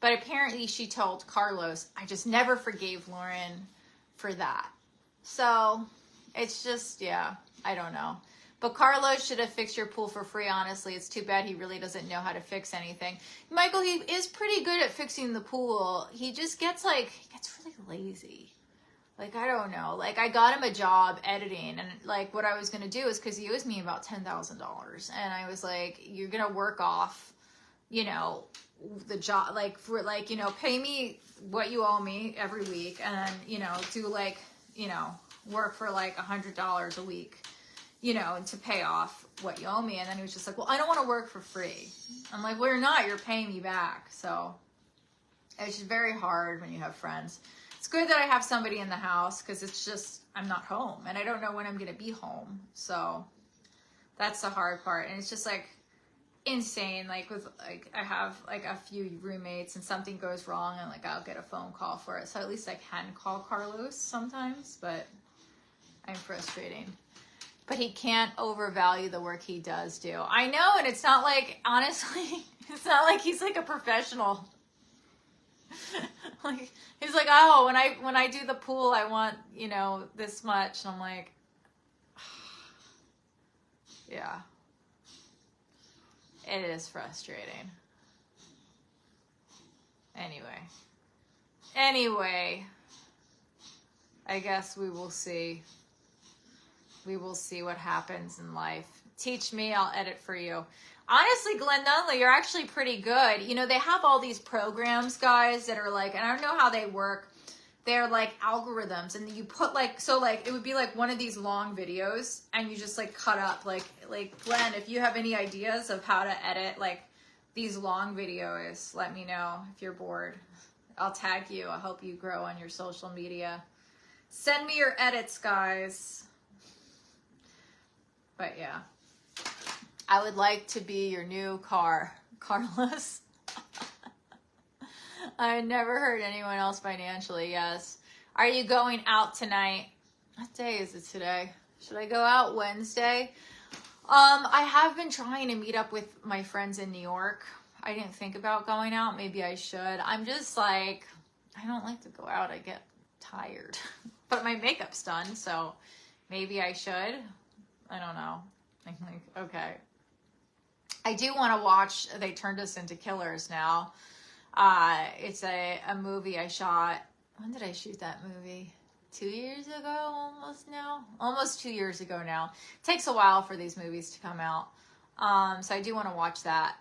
But apparently she told Carlos, I just never forgave Lauren for that. So it's just, yeah, I don't know. But Carlos should have fixed your pool for free, honestly. It's too bad he really doesn't know how to fix anything. Michael, he is pretty good at fixing the pool. He just gets really lazy. Like, I don't know. Like, I got him a job editing, and like what I was going to do is, because he owes me about $10,000, and I was like, you're going to work off, the job, like, for like, pay me what you owe me every week, and then, do like, work for like $100 a week, to pay off what you owe me. And then he was just like, well, I don't want to work for free. I'm like, well, you're not, you're paying me back. So it's just very hard when you have friends. It's good that I have somebody in the house, because it's just, I'm not home, and I don't know when I'm going to be home. So that's the hard part. And it's just like insane. Like with like, I have like a few roommates, and something goes wrong, and like I'll get a phone call for it. So at least I can call Carlos sometimes, but I'm frustrating. But he can't overvalue the work he does do. I know, and it's not like, honestly, it's not like he's like a professional. Like, he's like, oh, when I do the pool, I want, this much. And I'm like, yeah, it is frustrating. Anyway, I guess we will see. We will see what happens in life. Teach me, I'll edit for you. Honestly, Glenn Nunley, you're actually pretty good. They have all these programs, guys, that are like, and I don't know how they work. They're like algorithms, and you put like, so like, it would be like one of these long videos, and you just like cut up, like Glenn, if you have any ideas of how to edit like these long videos, let me know if you're bored. I'll tag you. I'll help you grow on your social media. Send me your edits, guys. But yeah, I would like to be your new car, Carlos. I never hurt anyone else financially, yes. Are you going out tonight? What day is it today? Should I go out Wednesday? I have been trying to meet up with my friends in New York. I didn't think about going out. Maybe I should. I'm just like, I don't like to go out. I get tired. But my makeup's done, so maybe I should. I don't know. I'm like, okay. I do want to watch They Turned Us Into Killers now. It's a movie I shot. When did I shoot that movie? 2 years ago, almost now? Almost 2 years ago now. It takes a while for these movies to come out. So I do want to watch that.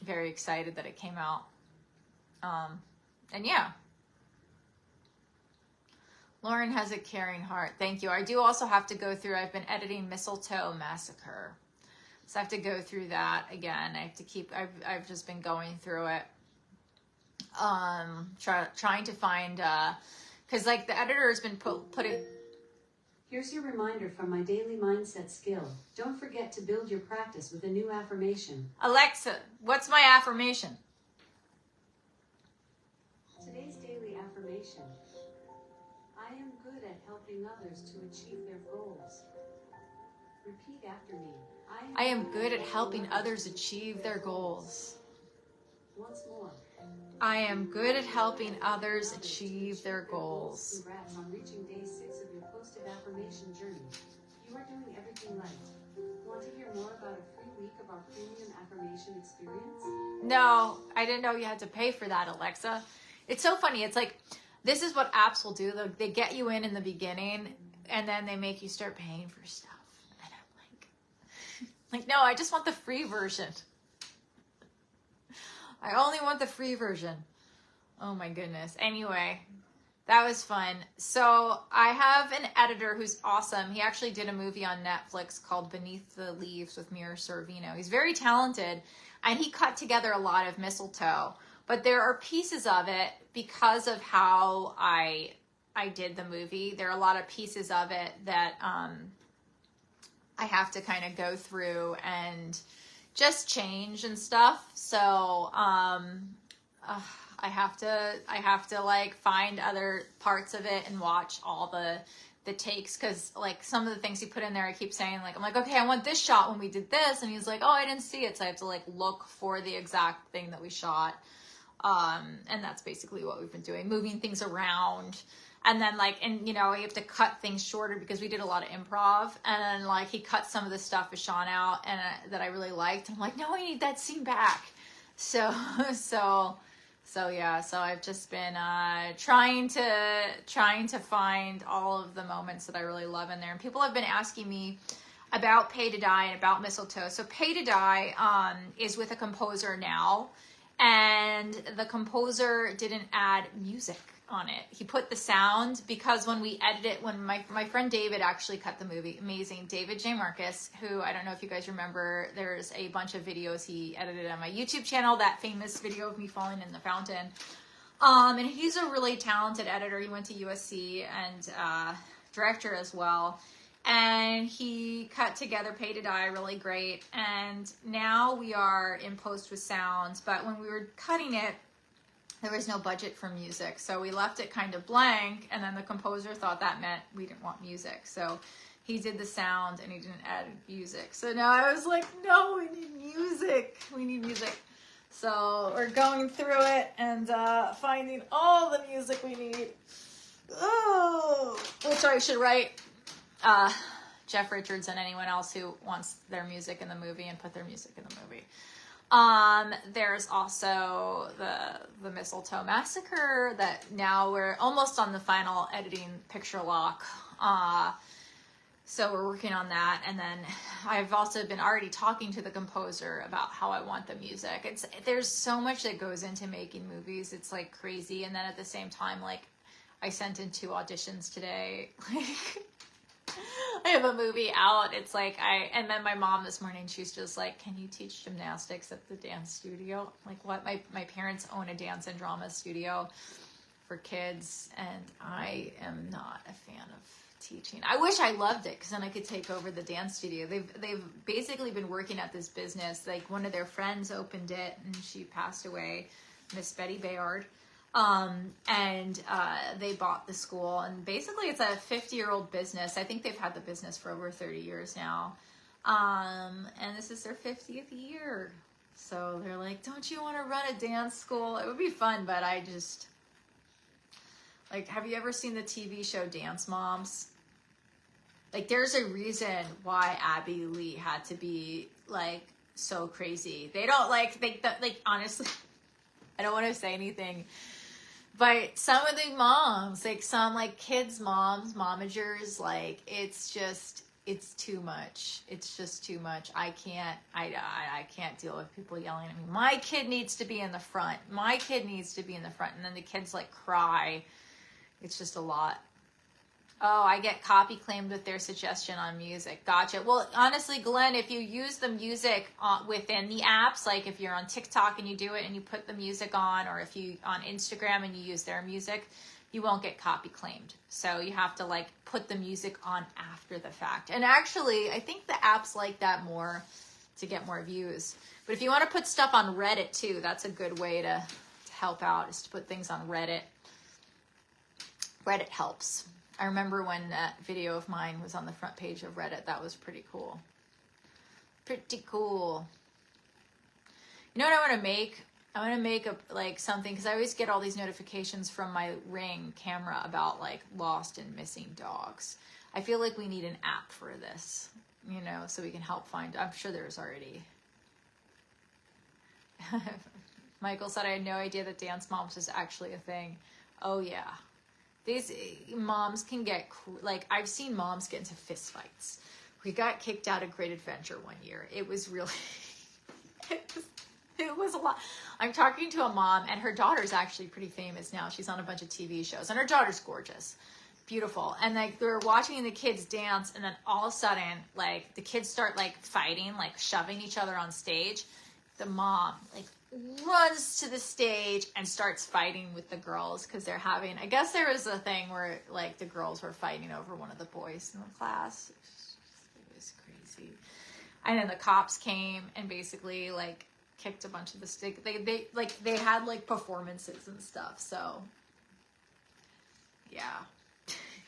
Very excited that it came out. And yeah. Lauren has a caring heart. Thank you. I do also have to go through, I've been editing Mistletoe Massacre. So I have to go through that again. I have to keep, I've just been going through it. Trying to find, cause like the editor has been putting. Here's your reminder from my daily mindset skill. Don't forget to build your practice with a new affirmation. Alexa, what's my affirmation? Today's daily affirmation. I am good at helping others to achieve their goals. Repeat after me. I am good at helping others achieve their goals. Once more. I am good at helping others achieve their goals. Congrats on reaching day 6 of your posted affirmation journey. You are doing everything right. Want to hear more about a free week of our premium affirmation experience? No, I didn't know you had to pay for that, Alexa. It's so funny. It's like, this is what apps will do. They get you in the beginning, and then they make you start paying for stuff. And I'm like, no, I just want the free version. I only want the free version. Oh my goodness. Anyway, that was fun. So I have an editor who's awesome. He actually did a movie on Netflix called Beneath the Leaves with Mira Sorvino. He's very talented, and he cut together a lot of Mistletoe. But there are pieces of it, because of how I did the movie, there are a lot of pieces of it that I have to kind of go through and just change and stuff. So I have to like find other parts of it and watch all the takes, because like some of the things he put in there, I keep saying, like, I'm like, okay, I want this shot when we did this, and he's like, oh, I didn't see it, so I have to like look for the exact thing that we shot. And that's basically what we've been doing, moving things around. And then like, and you know, you have to cut things shorter because we did a lot of improv, and then like he cut some of the stuff with Sean out and that I really liked. I'm like, no, I need that scene back. So yeah, so I've just been trying to find all of the moments that I really love in there. And people have been asking me about Pay to Die and about Mistletoe. So Pay to Die is with a composer now, and the composer didn't add music on it. He put the sound, because when we edited it, when my friend David actually cut the movie, amazing, David J. Marcus, who I don't know if you guys remember, there's a bunch of videos he edited on my YouTube channel, that famous video of me falling in the fountain. And he's a really talented editor. He went to USC and director as well. And he cut together Pay to Die really great. And now we are in post with sounds, but when we were cutting it, there was no budget for music, so we left it kind of blank, and then the composer thought that meant we didn't want music. So he did the sound and he didn't add music. So now I was like, no, we need music. We need music. So we're going through it and finding all the music we need. Oh, which I should write Jeff Richards and anyone else who wants their music in the movie and put their music in the movie. There's also the Mistletoe Massacre that now we're almost on the final editing picture lock. So we're working on that. And then I've also been already talking to the composer about how I want the music. There's so much that goes into making movies. It's like crazy. And then at the same time, like I sent in 2 auditions today. I have a movie out. It's like and then my mom this morning, she's just like, can you teach gymnastics at the dance studio? Like, what? My parents own a dance and drama studio for kids, and I am not a fan of teaching. I wish I loved it, because then I could take over the dance studio. They've basically been working at this business. Like, one of their friends opened it, and she passed away, Miss Betty Bayard. And they bought the school, and basically it's a 50-year-old business. I think they've had the business for over 30 years now. And this is their 50th year. So they're like, don't you want to run a dance school? It would be fun, but I just, like, have you ever seen the TV show Dance Moms? Like, there's a reason why Abby Lee had to be, like, so crazy. They don't, like, honestly, I don't want to say anything, but some of the moms, like some like kids moms, momagers, like it's too much. It's just too much. I can't deal with people yelling at me. My kid needs to be in the front. My kid needs to be in the front. And then the kids like cry. It's just a lot. Oh, I get copy claimed with their suggestion on music. Gotcha. Well, honestly, Glenn, if you use the music within the apps, like if you're on TikTok and you do it and you put the music on, or if you on Instagram and you use their music, you won't get copy claimed. So you have to like put the music on after the fact. And actually, I think the apps like that more to get more views. But if you want to put stuff on Reddit too, that's a good way to help out, is to put things on Reddit. Reddit helps. I remember when that video of mine was on the front page of Reddit. That was pretty cool. Pretty cool. You know what I want to make? I want to make like something, because I always get all these notifications from my Ring camera about like lost and missing dogs. I feel like we need an app for this, you know, so we can help find. I'm sure there's already. Michael said, I had no idea that dance moms is actually a thing. Oh yeah. These moms can get, like, I've seen moms get into fist fights. We got kicked out of Great Adventure one year. It was really, it was a lot. I'm talking to a mom, and her daughter's actually pretty famous now. She's on a bunch of TV shows, and her daughter's gorgeous, beautiful. And like, they're watching the kids dance, and then all of a sudden, like, the kids start like fighting, like shoving each other on stage. The mom, like, runs to the stage and starts fighting with the girls, because they're having, I guess there was a thing where like the girls were fighting over one of the boys in the class. It was crazy. And then the cops came and basically like kicked a bunch of the stick. They had like performances and stuff. So yeah,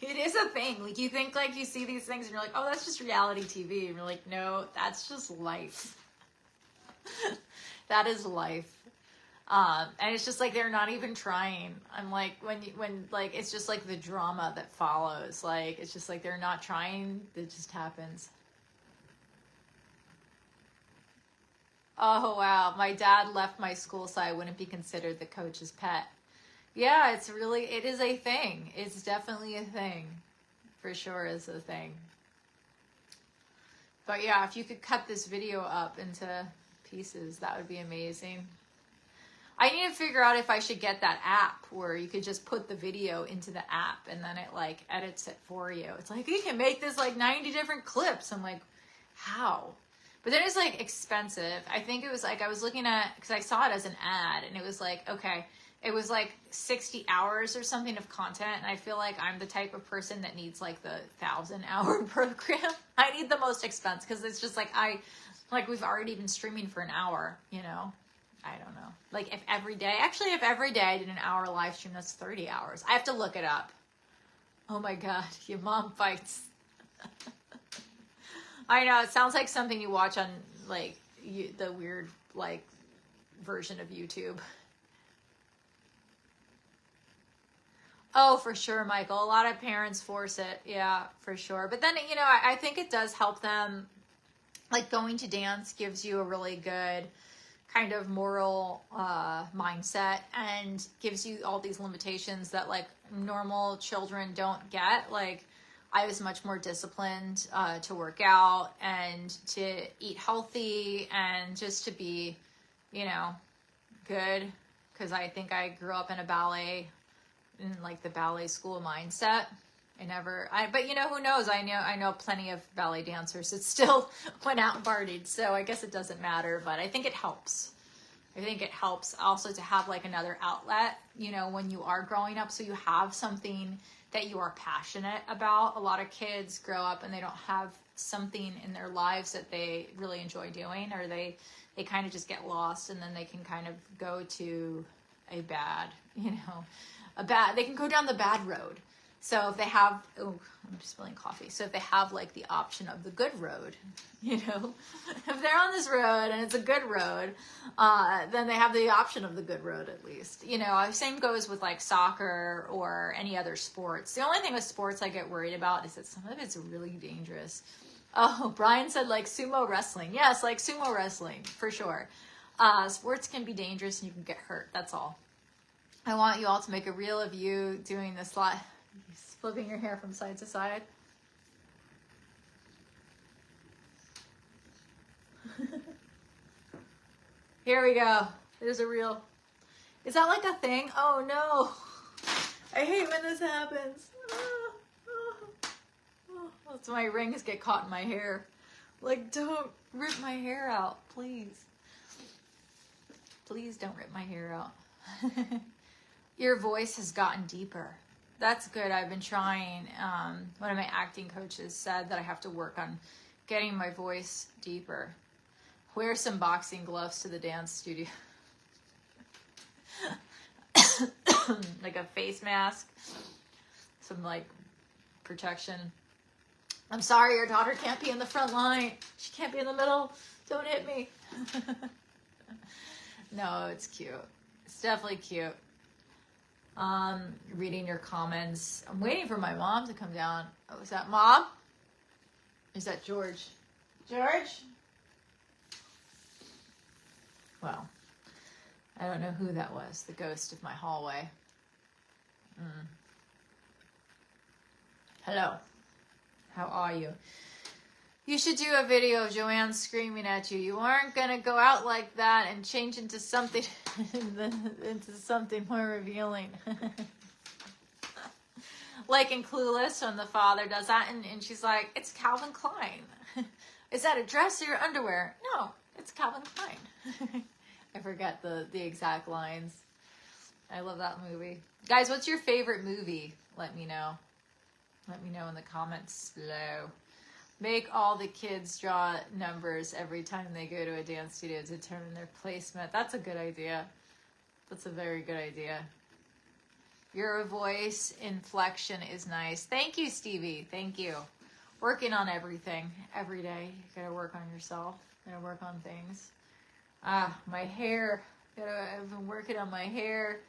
it is a thing. Like, you think like you see these things and you're like, oh, that's just reality TV. And you're like, no, that's just life. That is life. And it's just like, they're not even trying. I'm like, when like, it's just like the drama that follows. Like, it's just like, they're not trying. It just happens. Oh, wow. My dad left my school so I wouldn't be considered the coach's pet. Yeah, it is a thing. It's definitely a thing. For sure is a thing. But yeah, if you could cut this video up into pieces, that would be amazing. I need to figure out if I should get that app where you could just put the video into the app and then it like edits it for you. It's like, you can make this like 90 different clips. I'm like, how? But then it's like expensive. I think it was like, I was looking at, because I saw it as an ad, and it was like, okay, it was like 60 hours or something of content. And I feel like I'm the type of person that needs like the 1,000-hour program. I need the most expensive, because it's just like, we've already been streaming for an hour, you know? I don't know. Like, if every day I did an hour live stream, that's 30 hours. I have to look it up. Oh my God, your mom fights. I know, it sounds like something you watch on, like, the weird, like, version of YouTube. Oh, for sure, Michael. A lot of parents force it. Yeah, for sure. But then, you know, I think it does help them. Like, going to dance gives you a really good kind of moral mindset, and gives you all these limitations that like normal children don't get. Like, I was much more disciplined to work out and to eat healthy and just to be, you know, good, because I think I grew up in the ballet school mindset. But you know, who knows? I know plenty of ballet dancers that still went out and partied, so I guess it doesn't matter, but I think it helps. I think it helps also to have like another outlet, you know, when you are growing up, so you have something that you are passionate about. A lot of kids grow up and they don't have something in their lives that they really enjoy doing, or they kind of just get lost, and then they can kind of go to they can go down the bad road. So if they have, I'm just spilling coffee. So if they have like the option of the good road, you know, if they're on this road and it's a good road, then they have the option of the good road at least. You know, same goes with like soccer or any other sports. The only thing with sports I get worried about is that some of it's really dangerous. Oh, Brian said like sumo wrestling. Yes, like sumo wrestling, for sure. Sports can be dangerous and you can get hurt. That's all. I want you all to make a reel of you doing this live. Flipping your hair from side to side. Here we go. There's a reel. Is that like a thing? Oh no. I hate when this happens. That's my rings get caught in my hair. Like, don't rip my hair out, please. Please don't rip my hair out. Your voice has gotten deeper. That's good. I've been trying. One of my acting coaches said that I have to work on getting my voice deeper. Wear some boxing gloves to the dance studio. Like a face mask. Some like protection. I'm sorry, your daughter can't be in the front line. She can't be in the middle. Don't hit me. No, it's cute. It's definitely cute. Reading your comments. I'm waiting for my mom to come down. Oh, is that Mom? Is that George? George? Well, I don't know who that was. The ghost of my hallway. Hello. How are you? You should do a video of Joanne screaming at you. You aren't gonna go out like that and change into something into something more revealing. Like in Clueless, when the father does that, and she's like, "It's Calvin Klein." Is that a dress or your underwear? No, it's Calvin Klein. I forget the exact lines. I love that movie. Guys, what's your favorite movie? Let me know. Let me know in the comments below. Make all the kids draw numbers every time they go to a dance studio to determine their placement. That's a good idea. That's a very good idea. Your voice inflection is nice. Thank you, Stevie. Thank you. Working on everything every day. You gotta work on yourself. You gotta work on things. My hair. I've been working on my hair.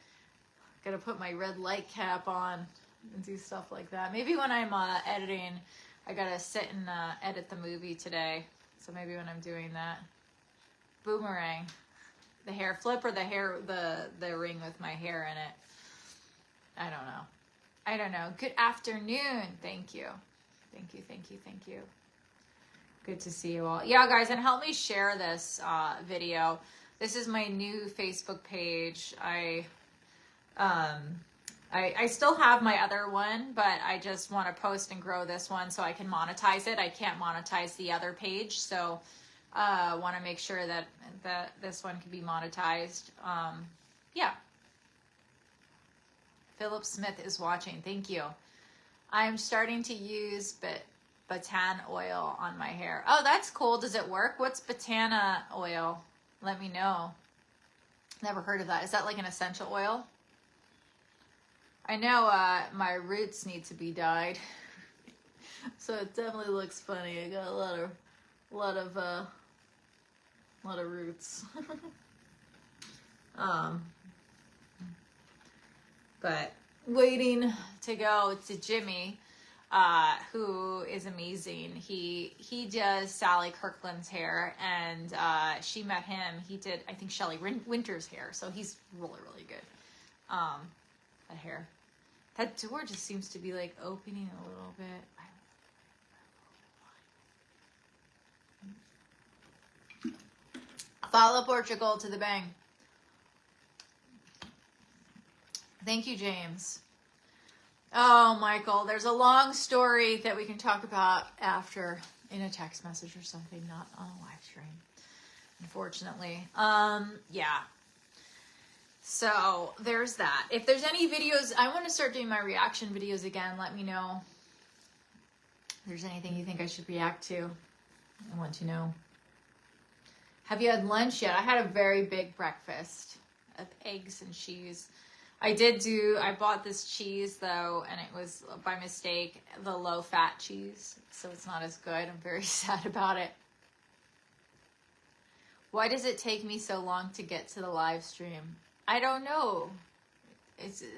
Gotta put my red light cap on and do stuff like that. Maybe when I'm editing, I gotta sit and edit the movie today. So maybe when I'm doing that. Boomerang. The hair flip or the ring with my hair in it. I don't know. Good afternoon. Thank you. Thank you, thank you, thank you. Good to see you all. Yeah, guys, and help me share this video. This is my new Facebook page. I still have my other one, but I just want to post and grow this one so I can monetize it. I can't monetize the other page, so I want to make sure that this one can be monetized. Yeah. Philip Smith is watching. Thank you. I'm starting to use batan oil on my hair. Oh, that's cool. Does it work? What's batana oil? Let me know. Never heard of that. Is that like an essential oil? I know my roots need to be dyed, so it definitely looks funny. I got a lot of roots. But waiting to go to Jimmy, who is amazing. He does Sally Kirkland's hair, and she met him. He did, I think, Shelley Winter's hair, so he's really, really good. That hair. That door just seems to be like opening a little bit. Follow Portugal to the bang. Thank you, James. Oh, Michael, there's a long story that we can talk about after in a text message or something, not on a live stream, unfortunately. Yeah. So there's that. If there's any videos, I want to start doing my reaction videos again. Let me know if there's anything you think I should react to. I want to know. Have you had lunch yet? I had a very big breakfast of eggs and cheese. I bought this cheese though, and it was by mistake the low fat cheese, so it's not as good. I'm very sad about it. Why does it take me so long to get to the live stream? I don't know.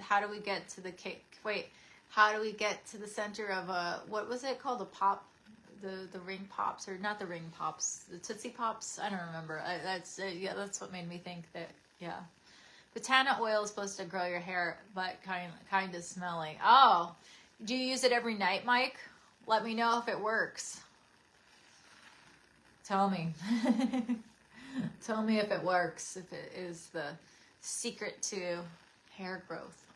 How do we get to the cake? Wait, how do we get to the center of what was it called? The pop, the ring pops, or not the ring pops, the Tootsie Pops? I don't remember. That's what made me think that, yeah. Batana oil is supposed to grow your hair, but kind of smelly. Oh, do you use it every night, Mike? Let me know if it works. Tell me. Tell me if it works, if it is the secret to hair growth.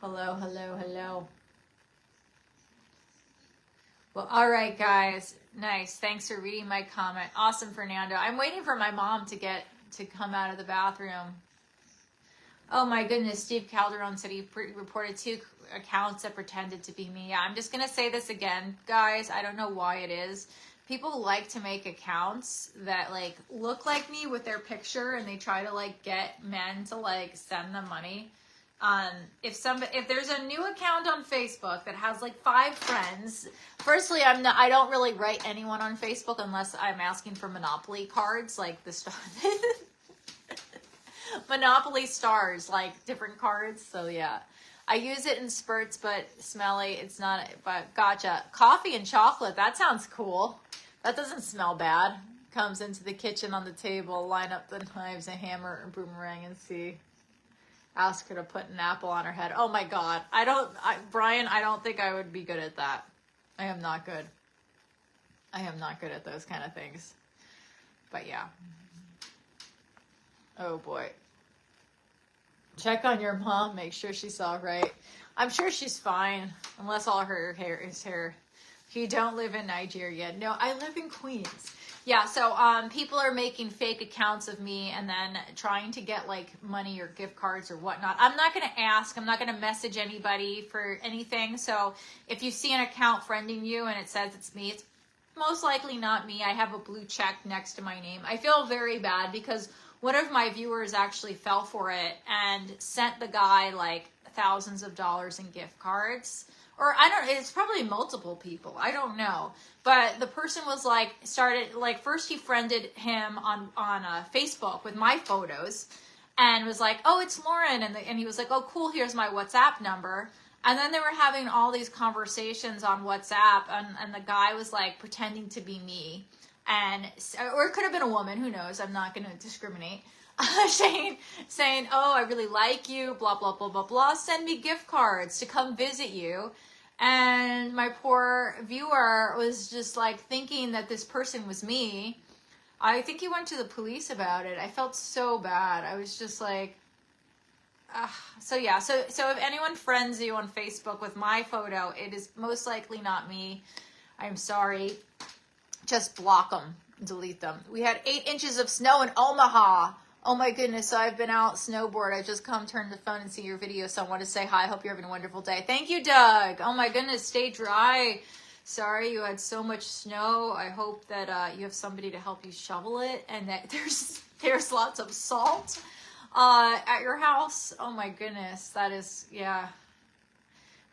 Hello, hello, hello. Well, all right, guys. Nice. Thanks for reading my comment. Awesome, Fernando. I'm waiting for my mom to come out of the bathroom. Oh my goodness, Steve Calderon said he reported 2 accounts that pretended to be me. Yeah, I'm just going to say this again, guys. I don't know why it is. People like to make accounts that like look like me with their picture, and they try to like get men to like send them money. If there's a new account on Facebook that has like 5 friends, firstly, I don't really write anyone on Facebook unless I'm asking for Monopoly cards, like the stuff. Monopoly stars, like different cards. So yeah, I use it in spurts, but smelly. It's not, but gotcha. Coffee and chocolate. That sounds cool. That doesn't smell bad. Comes into the kitchen on the table, line up the knives, a hammer, and boomerang, and see. Ask her to put an apple on her head. Oh my God. Brian, I don't think I would be good at that. I am not good. I am not good at those kind of things. But yeah. Oh boy. Check on your mom. Make sure she's all right. I'm sure she's fine. Unless all her hair is hair. You don't live in Nigeria. No, I live in Queens. Yeah, so people are making fake accounts of me and then trying to get like money or gift cards or whatnot. I'm not going to ask. I'm not going to message anybody for anything. So if you see an account friending you and it says it's me, it's most likely not me. I have a blue check next to my name. I feel very bad because one of my viewers actually fell for it and sent the guy like thousands of dollars in gift cards. Or it's probably multiple people. I don't know. But the person was like, first he friended him on Facebook with my photos and was like, oh, it's Lauren. And he was like, oh, cool, here's my WhatsApp number. And then they were having all these conversations on WhatsApp, and the guy was like pretending to be me. Or it could have been a woman, who knows? I'm not going to discriminate. saying, oh, I really like you, blah, blah, blah, blah, blah. Send me gift cards to come visit you. And my poor viewer was just like thinking that this person was me. I think he went to the police about it. I felt so bad. I was just like, so yeah. So if anyone friends you on Facebook with my photo, it is most likely not me. I'm sorry. Just block them, delete them. We had 8 inches of snow in Omaha. Oh my goodness, so I've been out snowboard. I just come turn the phone and see your video, so I want to say hi. Hope you're having a wonderful day. Thank you, Doug. Oh my goodness, stay dry. Sorry you had so much snow. I hope that you have somebody to help you shovel it and that there's lots of salt at your house. Oh my goodness, that is, yeah.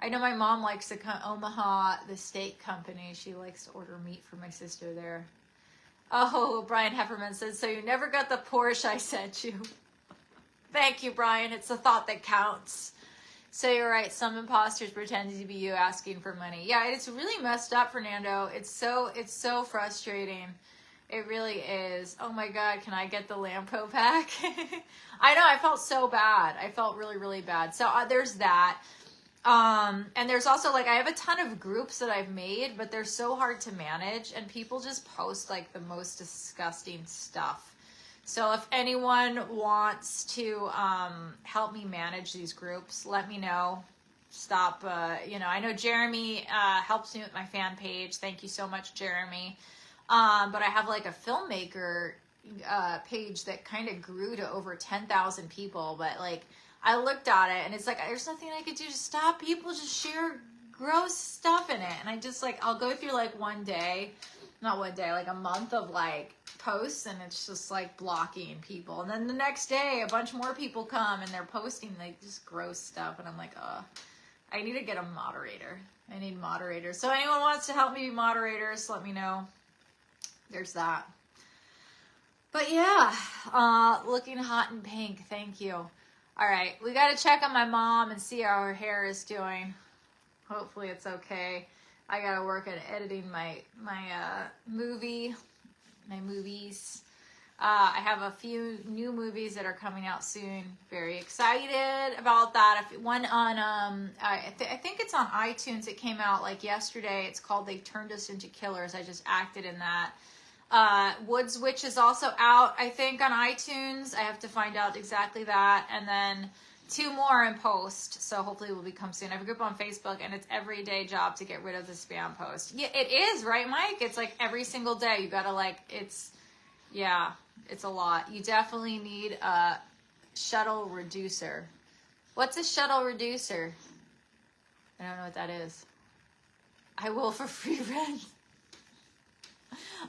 I know my mom likes to come Omaha, the steak company. She likes to order meat for my sister there. Oh, Brian Hefferman says, so you never got the Porsche I sent you. Thank you, Brian. It's the thought that counts. So you're right. Some imposters pretending to be you asking for money. Yeah, it's really messed up, Fernando. It's so frustrating. It really is. Oh my God, can I get the Lamco pack? I know, I felt so bad. I felt really, really bad. So there's that. And there's also like, I have a ton of groups that I've made, but they're so hard to manage and people just post like the most disgusting stuff. So if anyone wants to, help me manage these groups, let me know. Stop, I know Jeremy, helps me with my fan page. Thank you so much, Jeremy. But I have like a filmmaker, page that kind of grew to over 10,000 people, but like, I looked at it and it's like, there's nothing I could do to stop people just share gross stuff in it. And I just like, I'll go through like like a month of like posts and it's just like blocking people. And then the next day, a bunch more people come and they're posting like just gross stuff. And I'm like, I need to get a moderator. I need moderators. So anyone wants to help me be moderators, let me know. There's that. But yeah, looking hot and pink. Thank you. All right, we got to check on my mom and see how her hair is doing. Hopefully it's okay. I got to work at editing my movies. I have a few new movies that are coming out soon. Very excited about that. One on, I think it's on iTunes. It came out like yesterday. It's called They Turned Us Into Killers. I just acted in that. Woods Witch is also out, I think, on iTunes. I have to find out exactly that. And then 2 more in post, so hopefully will become soon. I have a group on Facebook, and it's everyday job to get rid of the spam post. Yeah, it is, right, Mike? It's like every single day. You gotta like, it's a lot. You definitely need a shuttle reducer. What's a shuttle reducer? I don't know what that is. I will for free rent.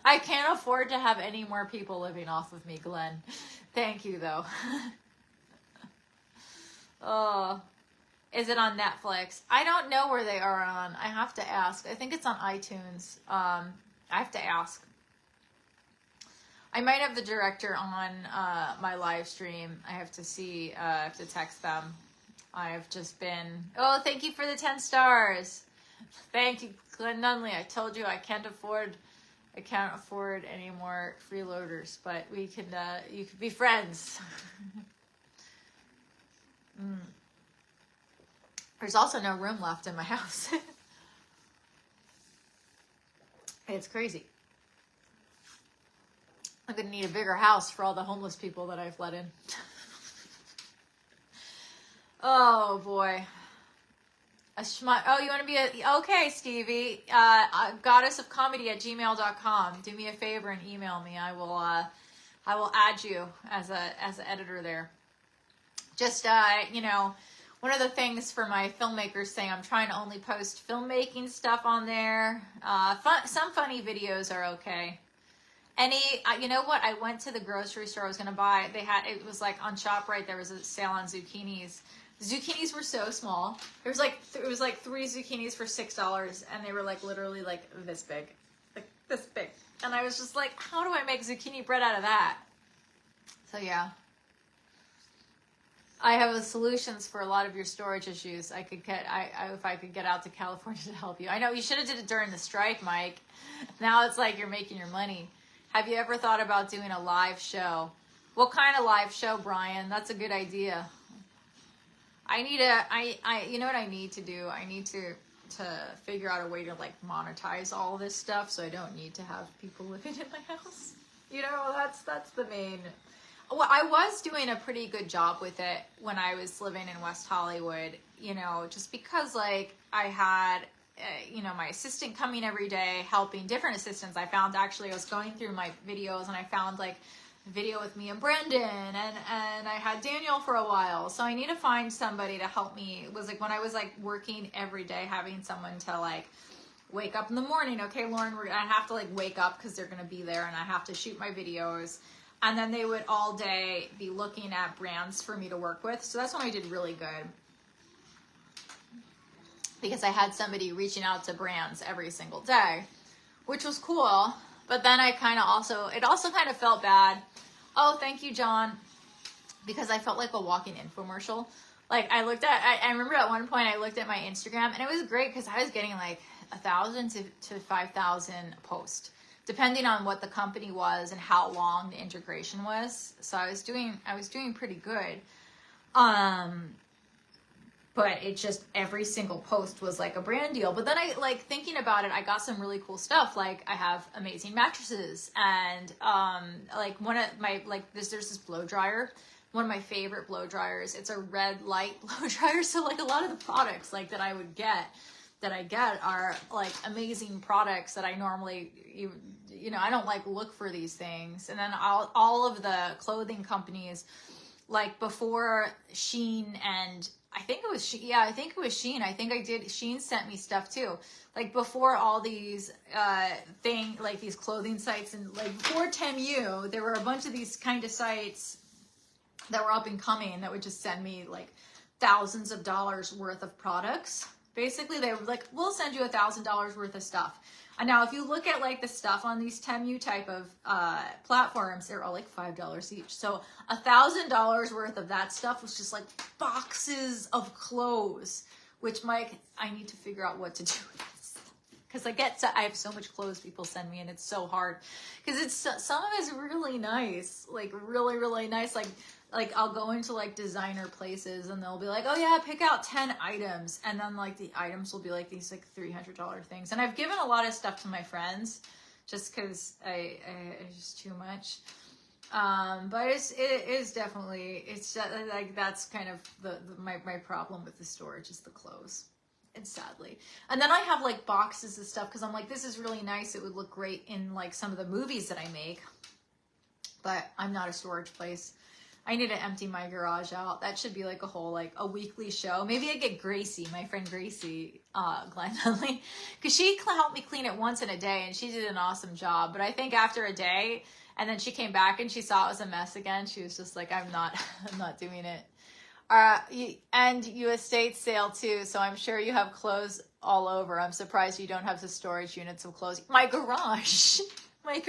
I can't afford to have any more people living off of me, Glenn. Thank you, though. Oh, is it on Netflix? I don't know where they are on. I have to ask. I think it's on iTunes. I have to ask. I might have the director on my live stream. I have to see. I have to text them. I've just been... Oh, thank you for the 10 stars. Thank you, Glenn Nunley. I told you I can't afford any more freeloaders, but we can. You could be friends. There's also no room left in my house. It's crazy. I'm gonna need a bigger house for all the homeless people that I've let in. Oh boy. Oh, you want to be okay, Stevie? goddessofcomedy@gmail.com. Do me a favor and email me. I will add you as an editor there. Just one of the things for my filmmakers saying, I'm trying to only post filmmaking stuff on there. Some funny videos are okay. You know what? I went to the grocery store. I was gonna buy. It was like on ShopRite. There was a sale on zucchinis. Zucchinis were so small. It was like 3 zucchinis for $6, and they were like literally like this big, like this big. And I was just like, how do I make zucchini bread out of that? So yeah, I have the solutions for a lot of your storage issues. I could get, if I could get out to California to help you. I know you should have did it during the strike, Mike. Now it's like you're making your money. Have you ever thought about doing a live show? What kind of live show, Brian? That's a good idea. You know what I need to do? I need to figure out a way to like monetize all this stuff so I don't need to have people living in my house. You know, that's the main. Well, I was doing a pretty good job with it when I was living in West Hollywood, you know, just because like I had, my assistant coming every day, helping different assistants. I found actually I was going through my videos and I found like video with me and Brendan and I had Daniel for a while. So I need to find somebody to help me. It was like when I was like working every day, having someone to like wake up in the morning. Okay, Lauren, I have to like wake up because they're going to be there and I have to shoot my videos. And then they would all day be looking at brands for me to work with. So that's when I did really good. Because I had somebody reaching out to brands every single day, which was cool. But then it also kind of felt bad. Oh, thank you, John. Because I felt like a walking infomercial. Like I remember at one point I looked at my Instagram and it was great because I was getting like 1,000 to 5,000 posts, depending on what the company was and how long the integration was. So I was doing pretty good. But it just, every single post was like a brand deal. But then I like thinking about it, I got some really cool stuff. Like I have amazing mattresses and like one of my, like there's this blow dryer, one of my favorite blow dryers. It's a red light blow dryer. So like a lot of the products like that I get are like amazing products that I normally, I don't like look for these things. And then all of the clothing companies, like before Shein and I think it was Shein. I think Shein sent me stuff too. Like before all these these clothing sites and like before Temu, there were a bunch of these kind of sites that were up and coming that would just send me like thousands of dollars worth of products. Basically, they were like, we'll send you $1,000 worth of stuff. And now if you look at like the stuff on these Temu type of platforms, they're all like $5 each. So $1,000 worth of that stuff was just like boxes of clothes, which Mike, I need to figure out what to do with this. Because I have so much clothes people send me and it's so hard. Because some of it's really nice, like really, really nice. Like I'll go into like designer places and they'll be like, oh yeah, pick out 10 items. And then like the items will be like these like $300 things. And I've given a lot of stuff to my friends just cause it's just too much. But it is definitely, it's just, like, that's kind of my problem with the storage is the clothes. And sadly. And then I have like boxes of stuff because I'm like, this is really nice. It would look great in like some of the movies that I make. But I'm not a storage place. I need to empty my garage out. That should be like a whole, like a weekly show. Maybe I get Gracie, my friend Gracie, Glenn Hunley, because she helped me clean it once in a day and she did an awesome job. But I think after a day, and then she came back and she saw it was a mess again. She was just like, I'm not doing it. And you estate sale too, so I'm sure you have clothes all over. I'm surprised you don't have the storage units of clothes. My garage, the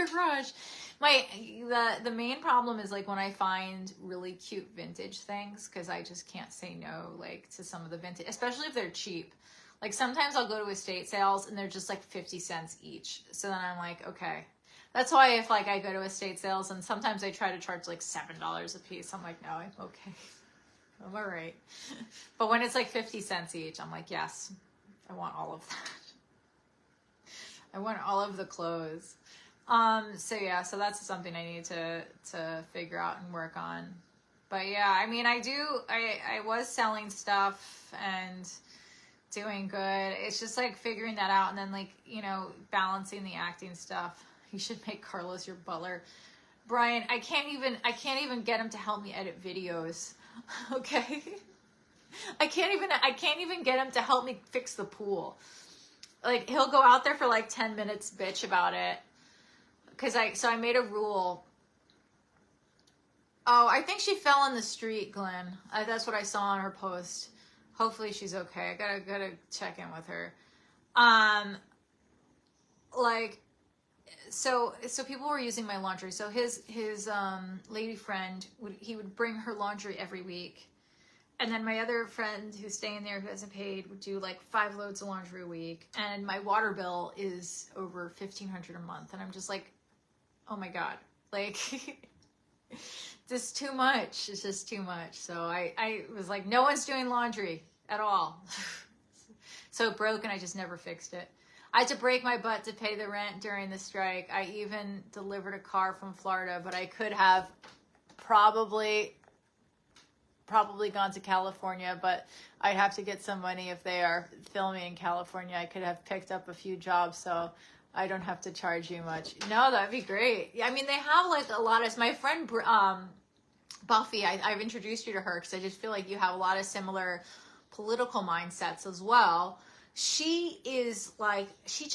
main problem is like when I find really cute vintage things, because I just can't say no like to some of the vintage, especially if they're cheap. Like sometimes I'll go to estate sales and they're just like 50 cents each. So then I'm like, okay. That's why if like I go to estate sales and sometimes I try to charge like $7 a piece, I'm like, no, I'm okay. I'm all right. But when it's like 50 cents each, I'm like, yes, I want all of that. I want all of the clothes. So yeah, so that's something I need to figure out and work on. But yeah, I mean, I was selling stuff and doing good. It's just like figuring that out and then like, you know, balancing the acting stuff. You should make Carlos your butler. Brian, I can't even get him to help me edit videos. Okay. I can't even get him to help me fix the pool. Like he'll go out there for like 10 minutes, bitch about it. So I made a rule. Oh, I think she fell in the street, Glenn. That's what I saw on her post. Hopefully she's okay. I gotta check in with her. So people were using my laundry. So his lady friend would bring her laundry every week. And then my other friend who's staying there who hasn't paid would do like 5 loads of laundry a week. And my water bill is over $1,500 a month. And I'm just like, oh my God, like just too much. It's just too much. So I was like, no one's doing laundry at all. So it broke and I just never fixed it. I had to break my butt to pay the rent during the strike. I even delivered a car from Florida, but I could have probably gone to California, but I'd have to get some money if they are filming in California. I could have picked up a few jobs, so I don't have to charge you much. No, that'd be great. I mean, they have like a lot of, my friend Buffy, I've introduced you to her because I just feel like you have a lot of similar political mindsets as well. She is like, she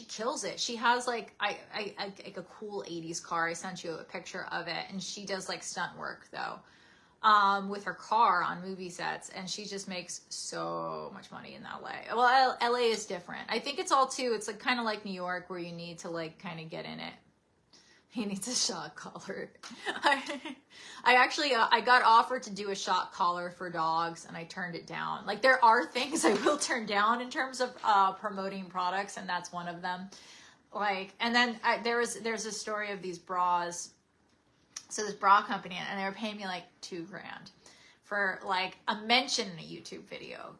kills it. She has like like a cool 80s car. I sent you a picture of it, and she does like stunt work though. With her car on movie sets, and she just makes so much money in LA. Well, LA is different. I think it's all too, it's like kind of like New York where you need to like kind of get in it. He needs a shock collar. I actually, I got offered to do a shock collar for dogs and I turned it down. Like there are things I will turn down in terms of promoting products, and that's one of them. Like, and then there's a story of these bras. So this bra company, and they were paying me like $2,000 for like a mention in a YouTube video.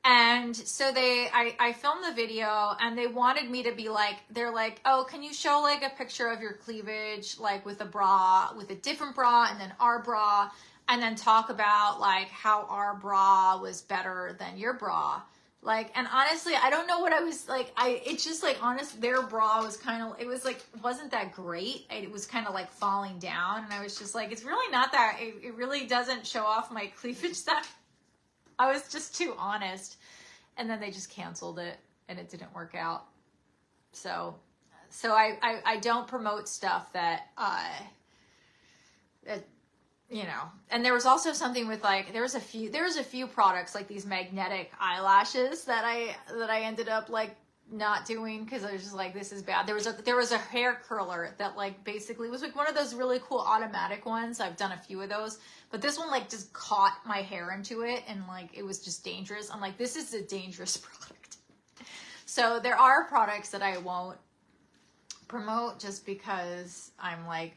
And so I filmed the video and they wanted me to be like, they're like, oh, can you show like a picture of your cleavage, like with a bra, with a different bra and then our bra, and then talk about like how our bra was better than your bra. Like, and honestly, I don't know what I was like. It's just like, honest, their bra was kind of, it was like, wasn't that great. It was kind of like falling down. And I was just like, it's really not that, it really doesn't show off my cleavage that, I was just too honest. And then they just canceled it and it didn't work out. So I don't promote stuff that, you know. And there was also something with like, there was a few products like these magnetic eyelashes that I ended up like not doing because I was just like, this is bad. There was a hair curler that like basically was like one of those really cool automatic ones. I've done a few of those, but this one like just caught my hair into it and like it was just dangerous. I'm like, this is a dangerous product. So there are products that I won't promote just because I'm like,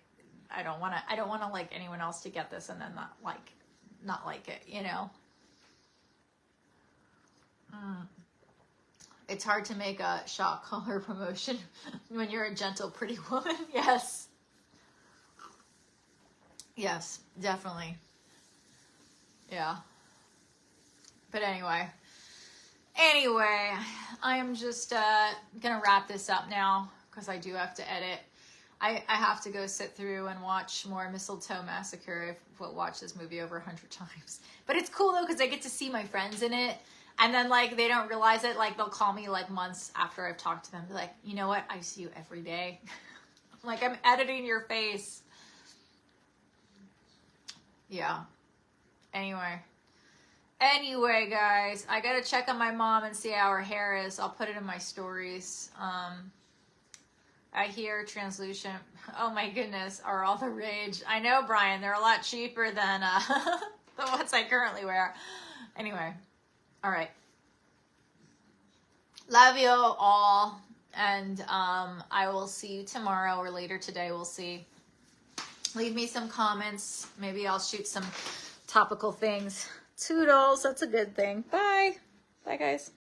I don't want to like anyone else to get this and then not like it, you know. It's hard to make a shock collar promotion when you're a gentle, pretty woman. Yes. Yes, definitely. Yeah. But anyway, I am just gonna wrap this up now because I do have to edit. I have to go sit through and watch more Mistletoe Massacre. I've watched this movie over 100 times. But it's cool though because I get to see my friends in it. And then like they don't realize it. Like they'll call me like months after I've talked to them. Be like, you know what? I see you every day. Like I'm editing your face. Yeah. Anyway, guys, I gotta check on my mom and see how her hair is. I'll put it in my stories. I hear translucent. Oh my goodness, are all the rage. I know, Brian. They're a lot cheaper than the ones I currently wear. Anyway, all right. Love you all, and I will see you tomorrow or later today. We'll see. Leave me some comments. Maybe I'll shoot some topical things. Toodles. That's a good thing. Bye. Bye, guys.